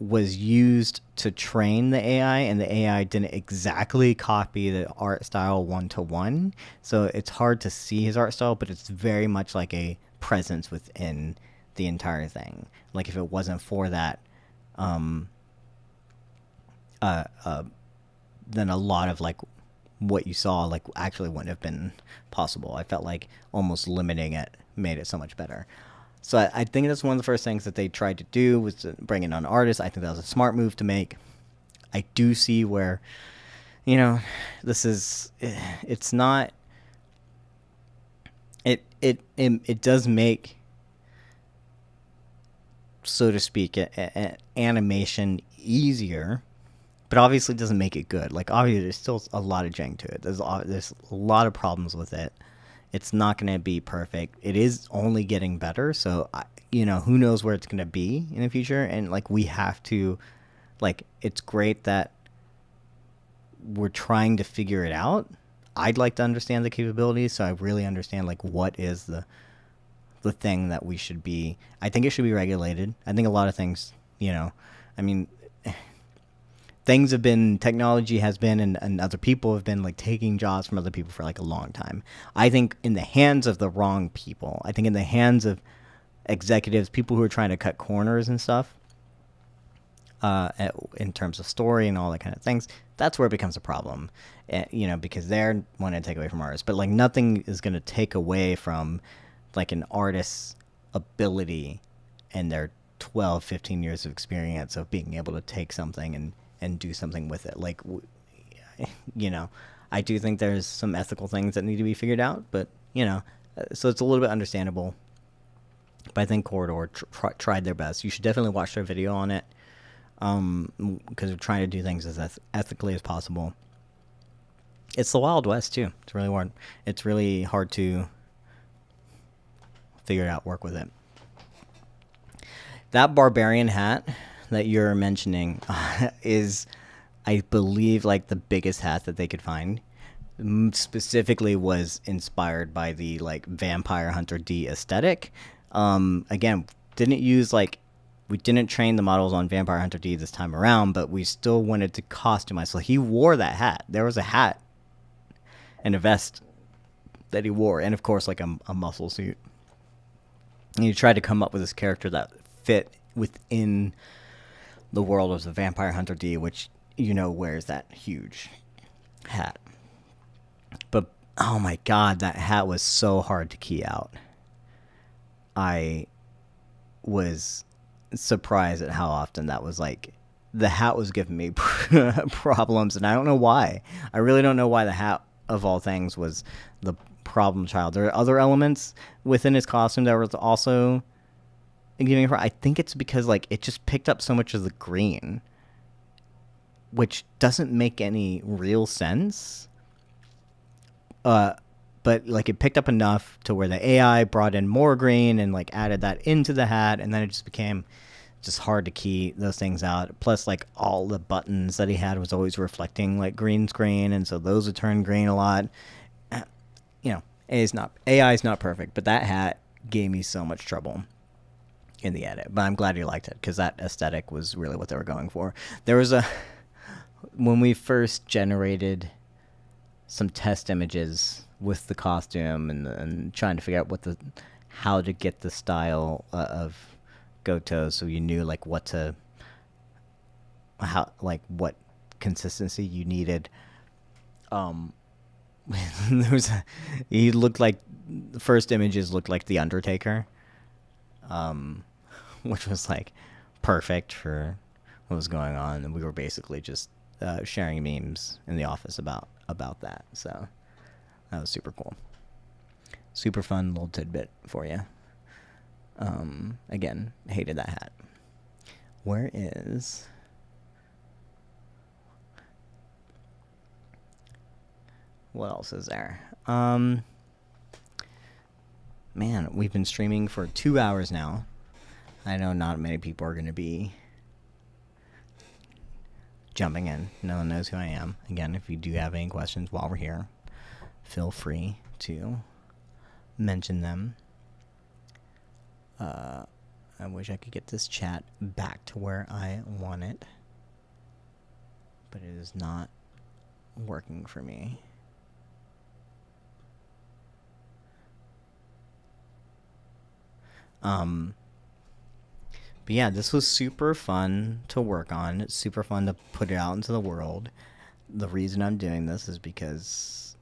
was used to train the AI, and the AI didn't exactly copy the art style 1-to-1. So it's hard to see his art style, but it's very much like a presence within the entire thing. Like, if it wasn't for that, then a lot of like what you saw like actually wouldn't have been possible. I felt like almost limiting it made it so much better. So I think that's one of the first things that they tried to do, was to bring in an artist. I think that was a smart move to make. I do see where, it's not, it does make so to speak, animation easier, but obviously doesn't make it good. Like, obviously, there's still a lot of jank to it. There's a lot of problems with it. It's not going to be perfect. It is only getting better, so, who knows where it's going to be in the future. And, like, we have to, like, it's great that we're trying to figure it out. I'd like to understand the capabilities, so I really understand, like, what is the thing that we should be. I think it should be regulated. I think a lot of things, technology has been, and other people have been, like, taking jobs from other people for, like, a long time. I think in the hands of the wrong people, I think in the hands of executives, people who are trying to cut corners and stuff, in terms of story and all that kind of things, that's where it becomes a problem, because they're wanting to take away from artists. But, like, nothing is going to take away from, like, an artist's ability and their 12, 15 years of experience of being able to take something and do something with it. Like, I do think there's some ethical things that need to be figured out, but, so it's a little bit understandable. But I think Corridor tried their best. You should definitely watch their video on it, because they're trying to do things as ethically as possible. It's the Wild West, too. It's really hard. It's really hard to figure it out, work with it. That barbarian hat that you're mentioning is, I believe, like, the biggest hat that they could find. Specifically was inspired by the, like, Vampire Hunter D aesthetic. Again, we didn't train the models on Vampire Hunter D this time around, but we still wanted to costumize. So he wore that hat. There was a hat and a vest that he wore, and of course, like, a muscle suit. And he tried to come up with this character that fit within the world of the Vampire Hunter D, which, wears that huge hat. But, oh my god, that hat was so hard to key out. I was surprised at how often that was, like, the hat was giving me problems, and I don't know why. I really don't know why the hat, of all things, was the problem child. There are other elements within his costume that was also giving her. I think it's because, like, it just picked up so much of the green, which doesn't make any real sense. But, like, it picked up enough to where the AI brought in more green and, like, added that into the hat, and then it just became just hard to key those things out. Plus, like, all the buttons that he had was always reflecting, like, green screen, and so those would turn green a lot. AI is not perfect, but that hat gave me so much trouble in the edit. But I'm glad you liked it, because that aesthetic was really what they were going for. There was when we first generated some test images with the costume and trying to figure out how to get the style of Gotoh, so you knew, like, what consistency you needed. He looked like, the first images looked like the Undertaker, which was, like, perfect for what was going on, and we were basically just sharing memes in the office about that. So that was super cool, super fun little tidbit for you. Again, hated that hat. What else is there? Man, we've been streaming for 2 hours now. I know not many people are going to be jumping in. No one knows who I am. Again, if you do have any questions while we're here, feel free to mention them. I wish I could get this chat back to where I want it, but it is not working for me. But yeah, this was super fun to work on. It's super fun to put it out into the world. The reason I'm doing this is because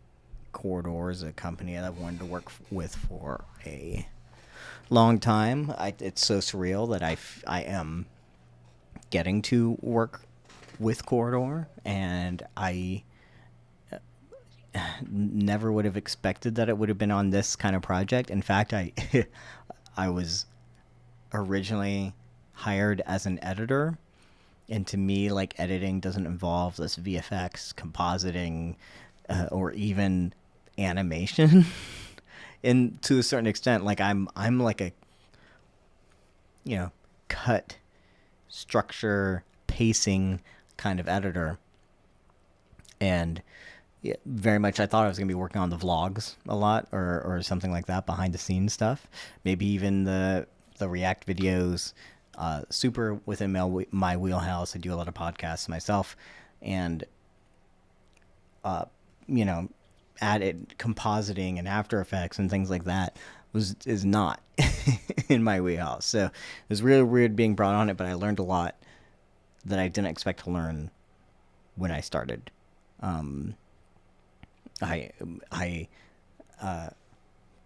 Corridor is a company that I've wanted to work with for a long time. It's so surreal that I am getting to work with Corridor, and I never would have expected that it would have been on this kind of project. In fact, I was originally hired as an editor. And to me, like, editing doesn't involve this VFX, compositing, or even animation. And to a certain extent, like, I'm like a, cut, structure, pacing kind of editor. And yeah, very much I thought I was going to be working on the vlogs a lot, or something like that, behind the scenes stuff. Maybe even the React videos. Super within my wheelhouse. I do a lot of podcasts myself, and added compositing and After Effects and things like that is not in my wheelhouse. So it was really weird being brought on it, but I learned a lot that I didn't expect to learn when I started. I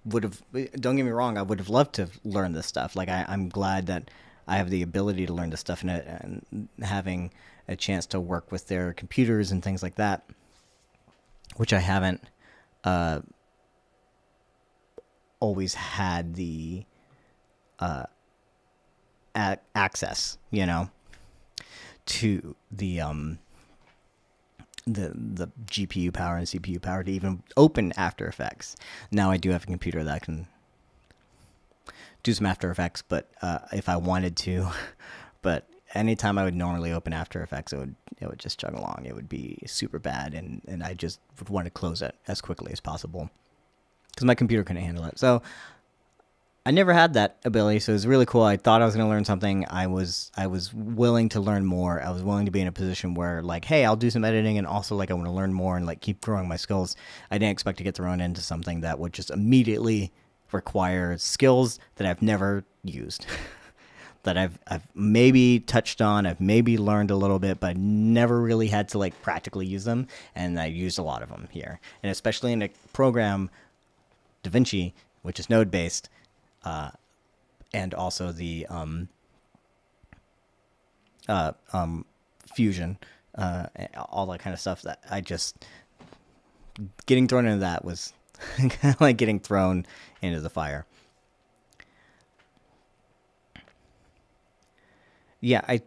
would have, don't get me wrong, I would have loved to learn this stuff. Like, I'm glad that I have the ability to learn this stuff, and having a chance to work with their computers and things like that, which I haven't always had the access, to the GPU power and CPU power to even open After Effects. Now I do have a computer that can do some After Effects, but if I wanted to, but anytime I would normally open After Effects, it would just chug along. It would be super bad, and I just would want to close it as quickly as possible because my computer couldn't handle it. So I never had that ability, so it was really cool. I thought I was going to learn something. I was willing to learn more. I was willing to be in a position where, like, hey, I'll do some editing, and also, like, I want to learn more and, like, keep growing my skills. I didn't expect to get thrown into something that would just immediately require skills that I've never used, that I've maybe touched on, I've maybe learned a little bit, but never really had to, like, practically use them, and I used a lot of them here. And especially in a program, DaVinci, which is node-based, and also the Fusion, all that kind of stuff, that I just, getting thrown into that was kind of like getting thrown into the fire. Yeah, I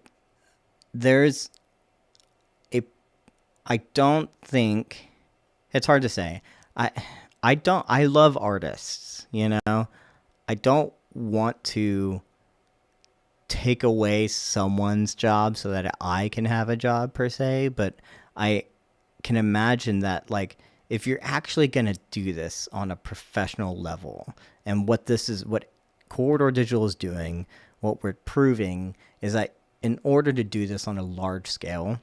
don't think, it's hard to say. I love artists, I don't want to take away someone's job so that I can have a job per se, but I can imagine that, like, if you're actually going to do this on a professional level, and what Corridor Digital is doing, what we're proving is that in order to do this on a large scale,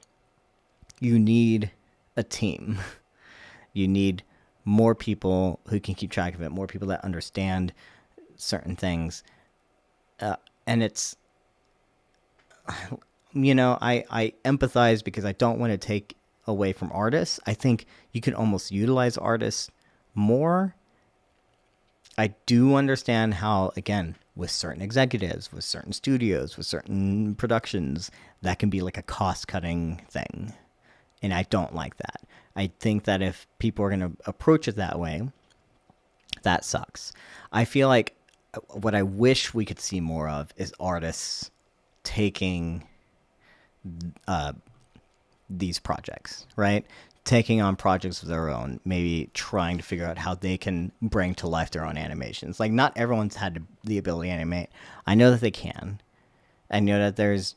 you need a team. You need more people who can keep track of it, more people that understand certain things. And it's, I empathize because I don't want to take away from artists. I think you can almost utilize artists more. I do understand how, again, with certain executives, with certain studios, with certain productions, that can be like a cost-cutting thing. And I don't like that. I think that if people are going to approach it that way, that sucks. I feel like what I wish we could see more of is artists taking these projects, right? Taking on projects of their own, maybe trying to figure out how they can bring to life their own animations. Like, not everyone's had the ability to animate. I know that they can. I know that there's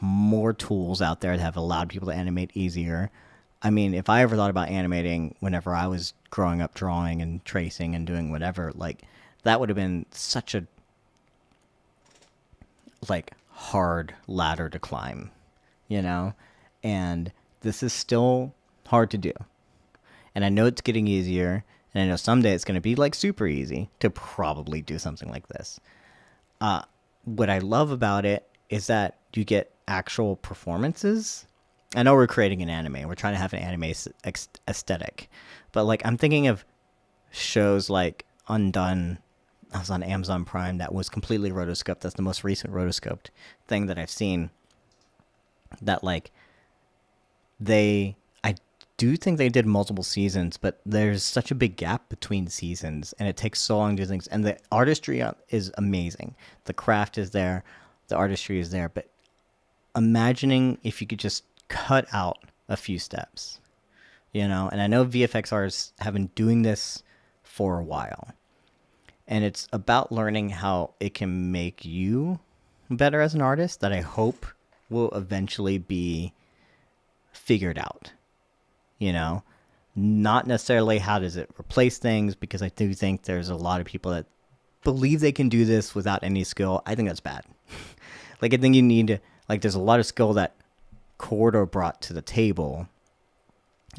more tools out there that have allowed people to animate easier. I mean, if I ever thought about animating whenever I was growing up, drawing and tracing and doing whatever, like, that would have been such a, like, hard ladder to climb, And this is still hard to do. And I know it's getting easier, and I know someday it's going to be, like, super easy to probably do something like this. What I love about it is that you get actual performances. I know we're creating an anime. We're trying to have an anime aesthetic. But, like, I'm thinking of shows like Undone. I was on Amazon Prime. That was completely rotoscoped. That's the most recent rotoscoped thing that I've seen. That, like, I do think they did multiple seasons, but there's such a big gap between seasons, and it takes so long to do things. And the artistry is amazing. The craft is there. the artistry is there, but imagining if you could just cut out a few steps, you know. And I know VFX artists have been doing this for a while, and it's about learning how it can make you better as an artist, that I hope will eventually be figured out, you know. Not necessarily how does it replace things, because I do think there's a lot of people that believe they can do this without any skill. I think that's bad. Like, I think you need to, like, there's a lot of skill that Gotoh brought to the table,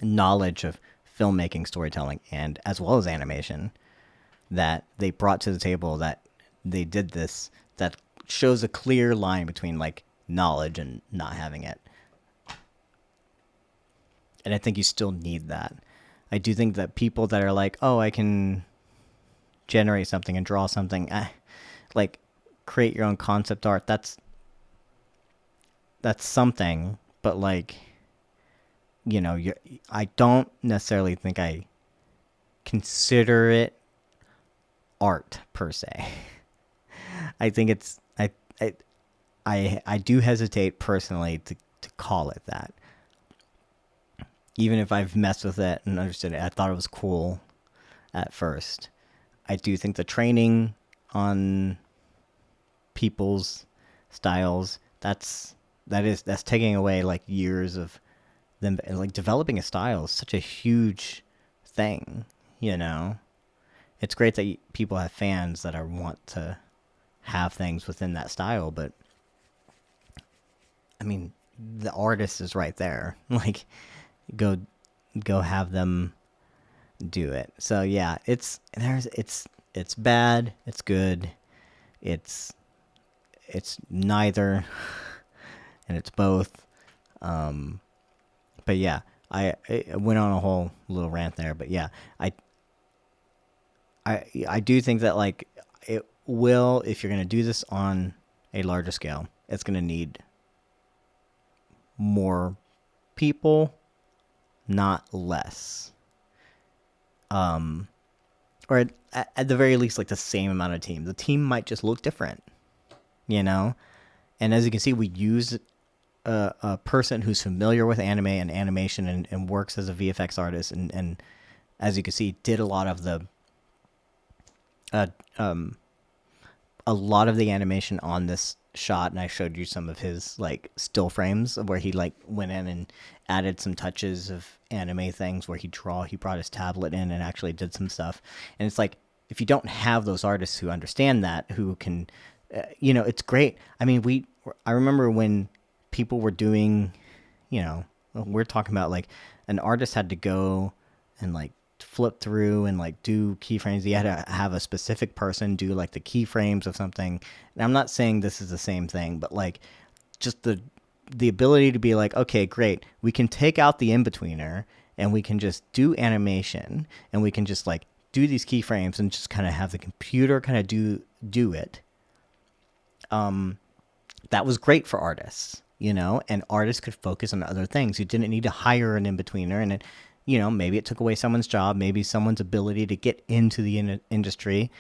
knowledge of filmmaking, storytelling, and as well as animation, that they brought to the table, that they did this, that shows a clear line between, like, knowledge and not having it. And I think you still need that. I do think that people that are like, oh, I can generate something and draw something, like, create your own concept art, that's something, but, like, you know, I don't necessarily think I consider it art per se. I think it's, I do hesitate personally to call it that. Even if I've messed with it and understood it, I thought it was cool at first. I do think the training on people's styles, that's taking away, like, years of them. Like, developing a style is such a huge thing, you know. It's great that people have fans that want to have things within that style, but I mean, the artist is right there. Like, go have them do it. So yeah, it's bad, it's good, it's neither, and it's both. But yeah, I went on a whole little rant there, but yeah, I do think that, like, it will, if you're going to do this on a larger scale, it's going to need more people, not less. Or at the very least, like, the same amount of team. The team might just look different, you know? And as you can see, we use a person who's familiar with anime and animation and works as a VFX artist, and as you can see, did a lot of the animation on this shot, and I showed you some of his, like, still frames where he, like, went in and added some touches of anime things where he brought his tablet in and actually did some stuff. And it's like, if you don't have those artists who understand that, who can, you know, it's great. I mean, I remember when people were doing, you know, we're talking about, like, an artist had to go and, like, flip through and, like, do keyframes. You had to have a specific person do, like, the keyframes of something. And I'm not saying this is the same thing, but, like, just the ability to be like, okay, great, we can take out the in-betweener and we can just do animation and we can just, like, do these keyframes and just kind of have the computer kind of do it. That was great for artists, you know, and artists could focus on other things. You didn't need to hire an in-betweener, and it, you know, maybe it took away someone's job, maybe someone's ability to get into the industry.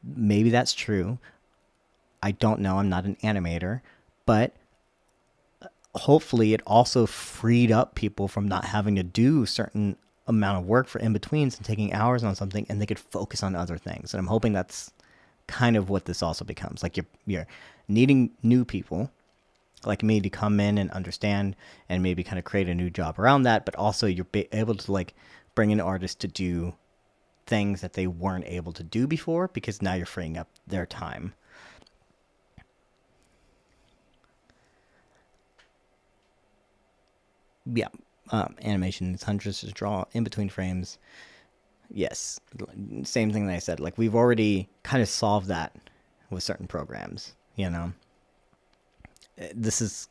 Maybe that's true. I don't know. I'm not an animator. But hopefully it also freed up people from not having to do a certain amount of work for in-betweens and taking hours on something, and they could focus on other things. And I'm hoping that's kind of what this also becomes. Like, you're needing new people like me to come in and understand and maybe kind of create a new job around that, but also you're able to, like, bring in artists to do things that they weren't able to do before, because now you're freeing up their time. Yeah, animation is hundreds to draw in between frames. Yes, same thing that I said. Like, we've already kind of solved that with certain programs, you know. This is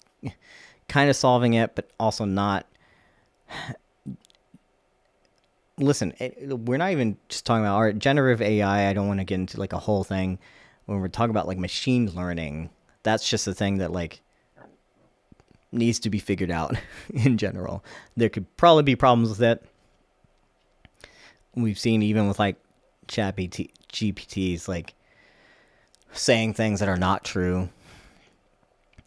kind of solving it, but also not. Listen, we're not even just talking about art. Generative AI, I don't want to get into, like, a whole thing. When we're talking about, like, machine learning, that's just a thing that, like, needs to be figured out in general. There could probably be problems with it. We've seen even with, like, ChatGPTs, like, saying things that are not true.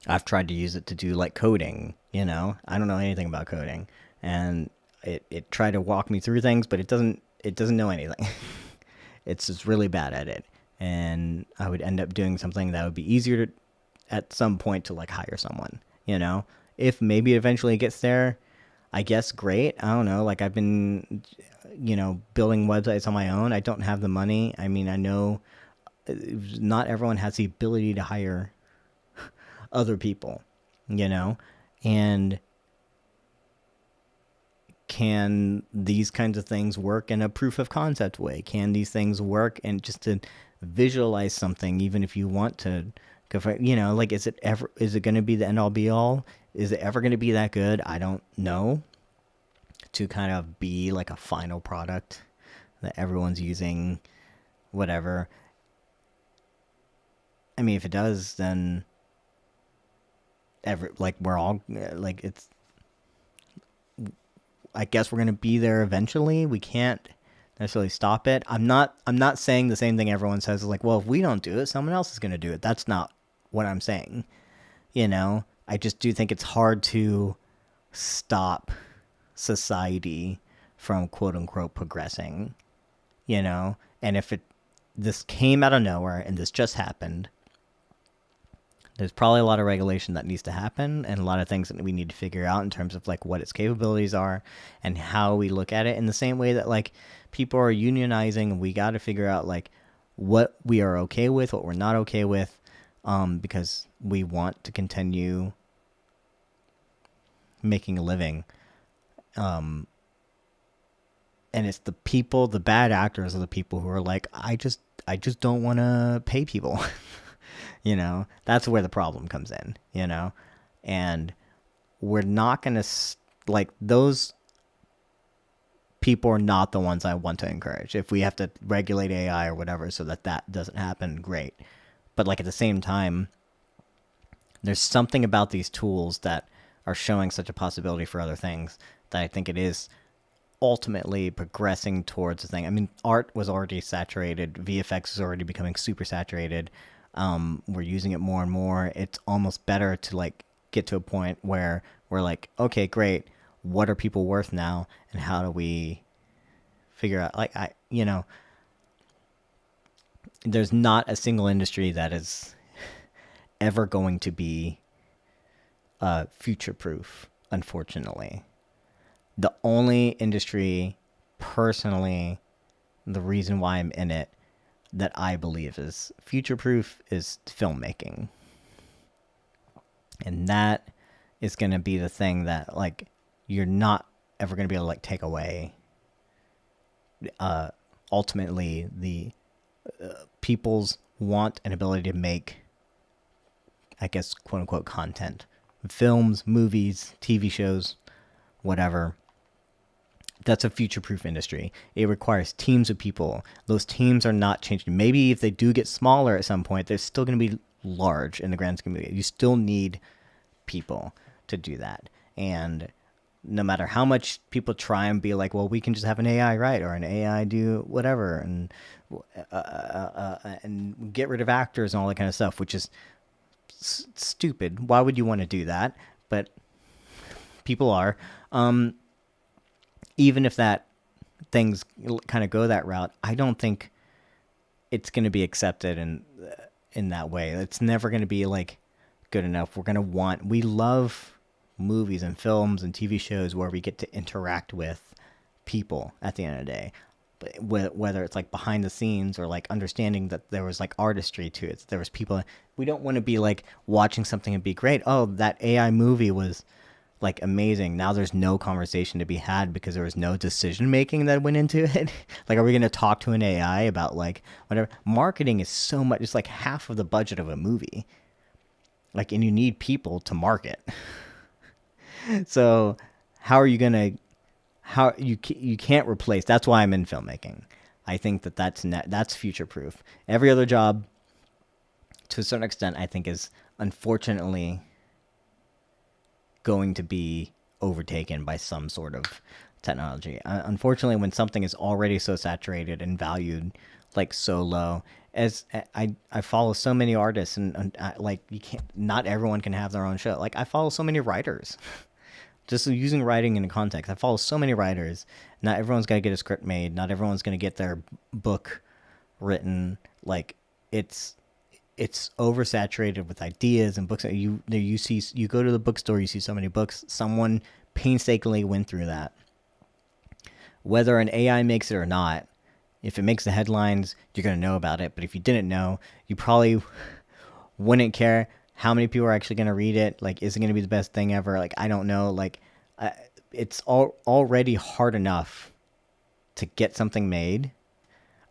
I've tried to use it to do like coding, you know. I don't know anything about coding, and it tried to walk me through things, but it doesn't know anything. It's just really bad at it, and I would end up doing something that would be easier to, at some point, to like hire someone, you know. If maybe eventually it gets there, I guess great. I don't know. Like I've been, you know, building websites on my own. I don't have the money. I mean, I know not everyone has the ability to hire other people, you know, and can these kinds of things work in a proof of concept way? Can these things work and just to visualize something, even if you want to go for, you know, like, is it going to be the end all be all? Is it ever going to be that good? I don't know. To kind of be like a final product that everyone's using, whatever. I mean, if it does, then we're all like, it's, I guess we're going to be there eventually. We can't necessarily stop it. I'm not saying the same thing everyone says, like, well, if we don't do it, someone else is going to do it. That's not what I'm saying. You know, I just do think it's hard to stop society from quote unquote progressing, you know. And if this came out of nowhere and this just happened, there's probably a lot of regulation that needs to happen and a lot of things that we need to figure out in terms of like what its capabilities are and how we look at it, in the same way that like people are unionizing, and we got to figure out like what we are okay with, what we're not okay with, because we want to continue making a living. And it's the people, the bad actors are the people who are like, I just don't want to pay people. You know, that's where the problem comes in, you know, and we're not going to, like, those people are not the ones I want to encourage. If we have to regulate AI or whatever so that doesn't happen, great. But like at the same time, there's something about these tools that are showing such a possibility for other things that I think it is ultimately progressing towards a thing. I mean, art was already saturated. VFX is already becoming super saturated. We're using it more and more. It's almost better to like get to a point where we're like, okay, great. What are people worth now? And how do we figure out, like, you know, there's not a single industry that is ever going to be future-proof, unfortunately. The only industry, personally, the reason why I'm in it, that I believe is future-proof is filmmaking. And that is going to be the thing that, like, you're not ever going to be able to, like, take away. Ultimately, the people's want and ability to make, I guess, quote-unquote, content. Films, movies, TV shows, whatever. That's a future-proof industry. It requires teams of people. Those teams are not changing. Maybe if they do get smaller at some point, they're still going to be large in the grand scheme of it. You still need people to do that. And no matter how much people try and be like, well, we can just have an AI write or an AI do whatever and get rid of actors and all that kind of stuff, which is stupid. Why would you want to do that? But people are. Even if that things kind of go that route, I don't think it's going to be accepted in that way. It's never going to be like good enough. We love movies and films and TV shows where we get to interact with people at the end of the day. But whether it's like behind the scenes or like understanding that there was like artistry to it, there was people. We don't want to be like watching something and be great. Oh, that AI movie was like amazing. Now there's no conversation to be had because there was no decision making that went into it. Like, are we going to talk to an AI about like whatever? Marketing is so much. It's like half of the budget of a movie. Like, and you need people to market. So how are you going to? How you can't replace. That's why I'm in filmmaking. I think that's future proof. Every other job, to a certain extent, I think is unfortunately going to be overtaken by some sort of technology. Unfortunately, when something is already so saturated and valued, like so low. As I follow so many artists, and like you can't. Not everyone can have their own show. Like I follow so many writers. Just using writing in context, I follow so many writers. Not everyone's gonna get a script made. Not everyone's gonna get their book written. Like it's oversaturated with ideas and books. You go to the bookstore, you see so many books. Someone painstakingly went through that. Whether an AI makes it or not, if it makes the headlines, you're going to know about it. But if you didn't know, you probably wouldn't care how many people are actually going to read it. Like, is it going to be the best thing ever? Like, I don't know. Like, it's already hard enough to get something made.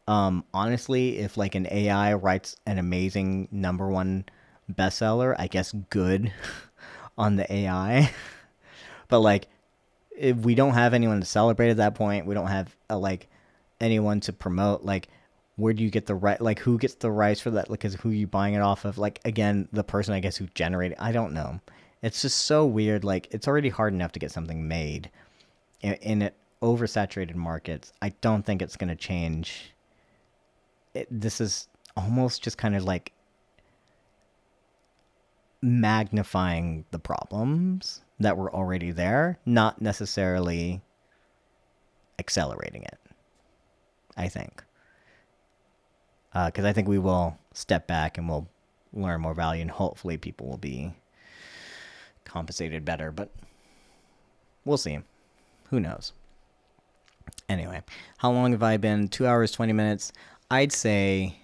Honestly, if like an AI writes an amazing #1 bestseller, I guess good on the AI. But like, if we don't have anyone to celebrate at that point, we don't have anyone to promote. Like, where do you get the right? Like, who gets the rights for that? Like, who are you buying it off of? Like, again, the person I guess who generated. I don't know. It's just so weird. Like, it's already hard enough to get something made in it oversaturated markets. I don't think it's going to change. This is almost just kind of like magnifying the problems that were already there, not necessarily accelerating it, I think. Because I think we will step back and we'll learn more value, and hopefully people will be compensated better, but we'll see. Who knows? Anyway, how long have I been? 2 hours, 20 minutes. I'd say,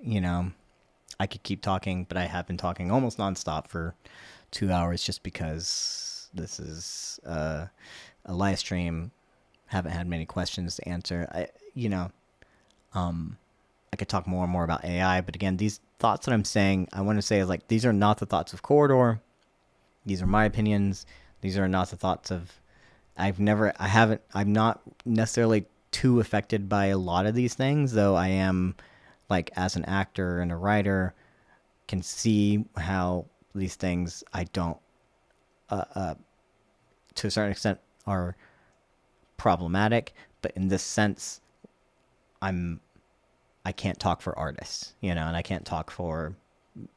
I could keep talking, but I have been talking almost nonstop for 2 hours just because this is a live stream. Haven't had many questions to answer. I could talk more and more about AI, but again, these thoughts that I'm saying, I want to say is like, these are not the thoughts of Corridor. These are my opinions. These are not the thoughts of, I'm not necessarily too affected by a lot of these things, though I am, like, as an actor and a writer, can see how these things I don't, to a certain extent, are problematic. But in this sense, I can't talk for artists, and I can't talk for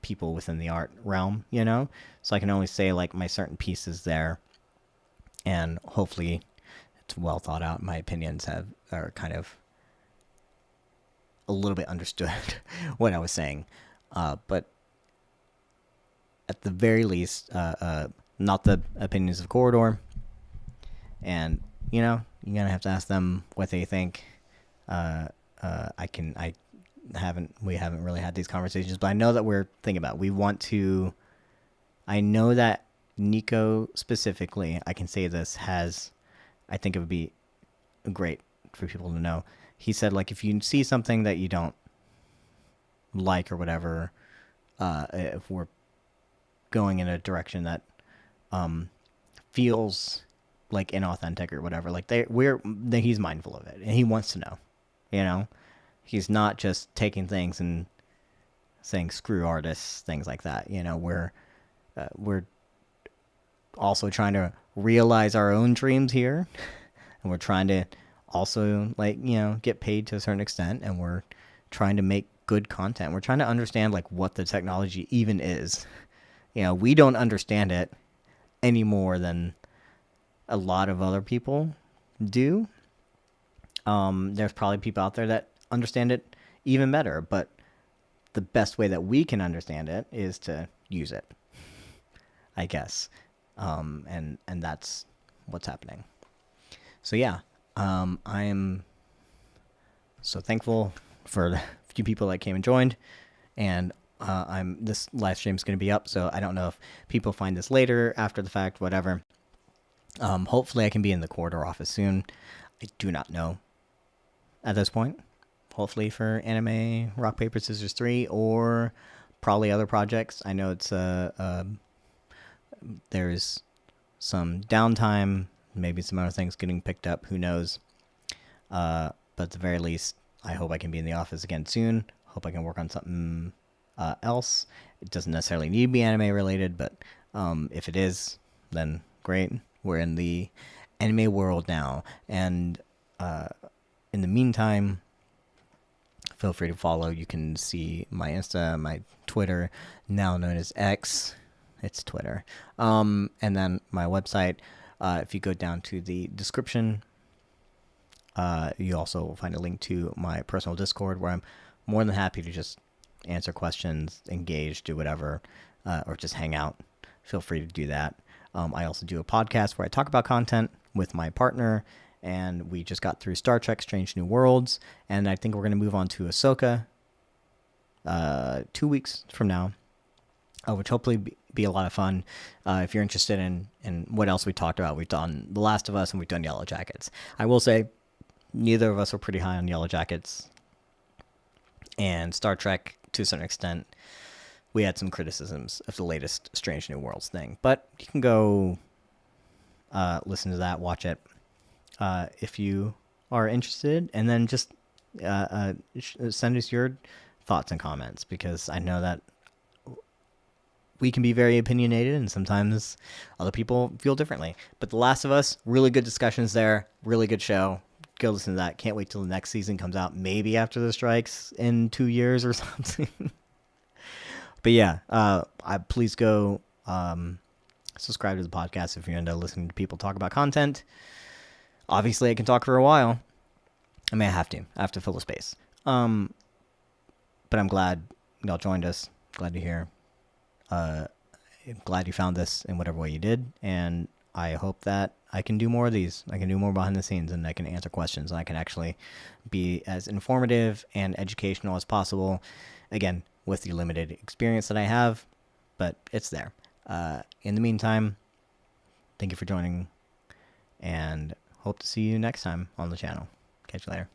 people within the art realm, so I can only say like my certain pieces there, and hopefully it's well thought out. My opinions are kind of a little bit understood what I was saying, but at the very least, not the opinions of Corridor, and you're gonna have to ask them what they think. We haven't really had these conversations, but I know that we're thinking about it. I know that Nico specifically, I can say this, I think it would be great for people to know. He said, like, if you see something that you don't like or whatever, if we're going in a direction that feels like inauthentic or whatever, like he's mindful of it and he wants to know, He's not just taking things and saying screw artists, things like that. We're also trying to realize our own dreams here, and we're trying to also get paid to a certain extent, and we're trying to make good content. We're trying to understand like what the technology even is. We don't understand it any more than a lot of other people do. There's probably people out there that understand it even better, but the best way that we can understand it is to use it, I guess. And that's what's happening. So yeah, I am so thankful for the few people that came and joined, and this live stream is going to be up, so I don't know if people find this later, after the fact, whatever. Hopefully I can be in the Corridor office soon. I do not know at this point. Hopefully for anime Rock Paper Scissors 3 or probably other projects. I know it's there's some downtime, maybe some other things getting picked up, who knows. But at the very least, I hope I can be in the office again soon. Hope I can work on something else. It doesn't necessarily need to be anime related, but if it is, then great. We're in the anime world now, and in the meantime, feel free to follow. You can see my Insta, my Twitter, now known as X. It's Twitter. And then my website. If you go down to the description, you also will find a link to my personal Discord, where I'm more than happy to just answer questions, engage, do whatever, or just hang out. Feel free to do that. I also do a podcast where I talk about content with my partner, and we just got through Star Trek Strange New Worlds, and I think we're going to move on to Ahsoka 2 weeks from now, which hopefully be a lot of fun. If you're interested in what else we talked about, we've done The Last of Us and we've done Yellow Jackets. I will say neither of us were pretty high on Yellow Jackets, and Star Trek, to a certain extent, we had some criticisms of the latest Strange New Worlds thing. But you can go listen to that, watch it, if you are interested, and then just send us your thoughts and comments, because I know that we can be very opinionated, and sometimes other people feel differently. But The Last of Us, really good discussions there, really good show. Go listen to that. Can't wait till the next season comes out, maybe after the strikes in 2 years or something. But yeah, please go subscribe to the podcast if you're into listening to people talk about content. Obviously, I can talk for a while. I mean, I have to fill the space. But I'm glad y'all joined us. Glad to hear. I'm glad you found this in whatever way you did, and I hope that I can do more of these. I can do more behind the scenes, and I can answer questions, and I can actually be as informative and educational as possible. Again, with the limited experience that I have, but it's there. In the meantime, thank you for joining, and hope to see you next time on the channel. Catch you later.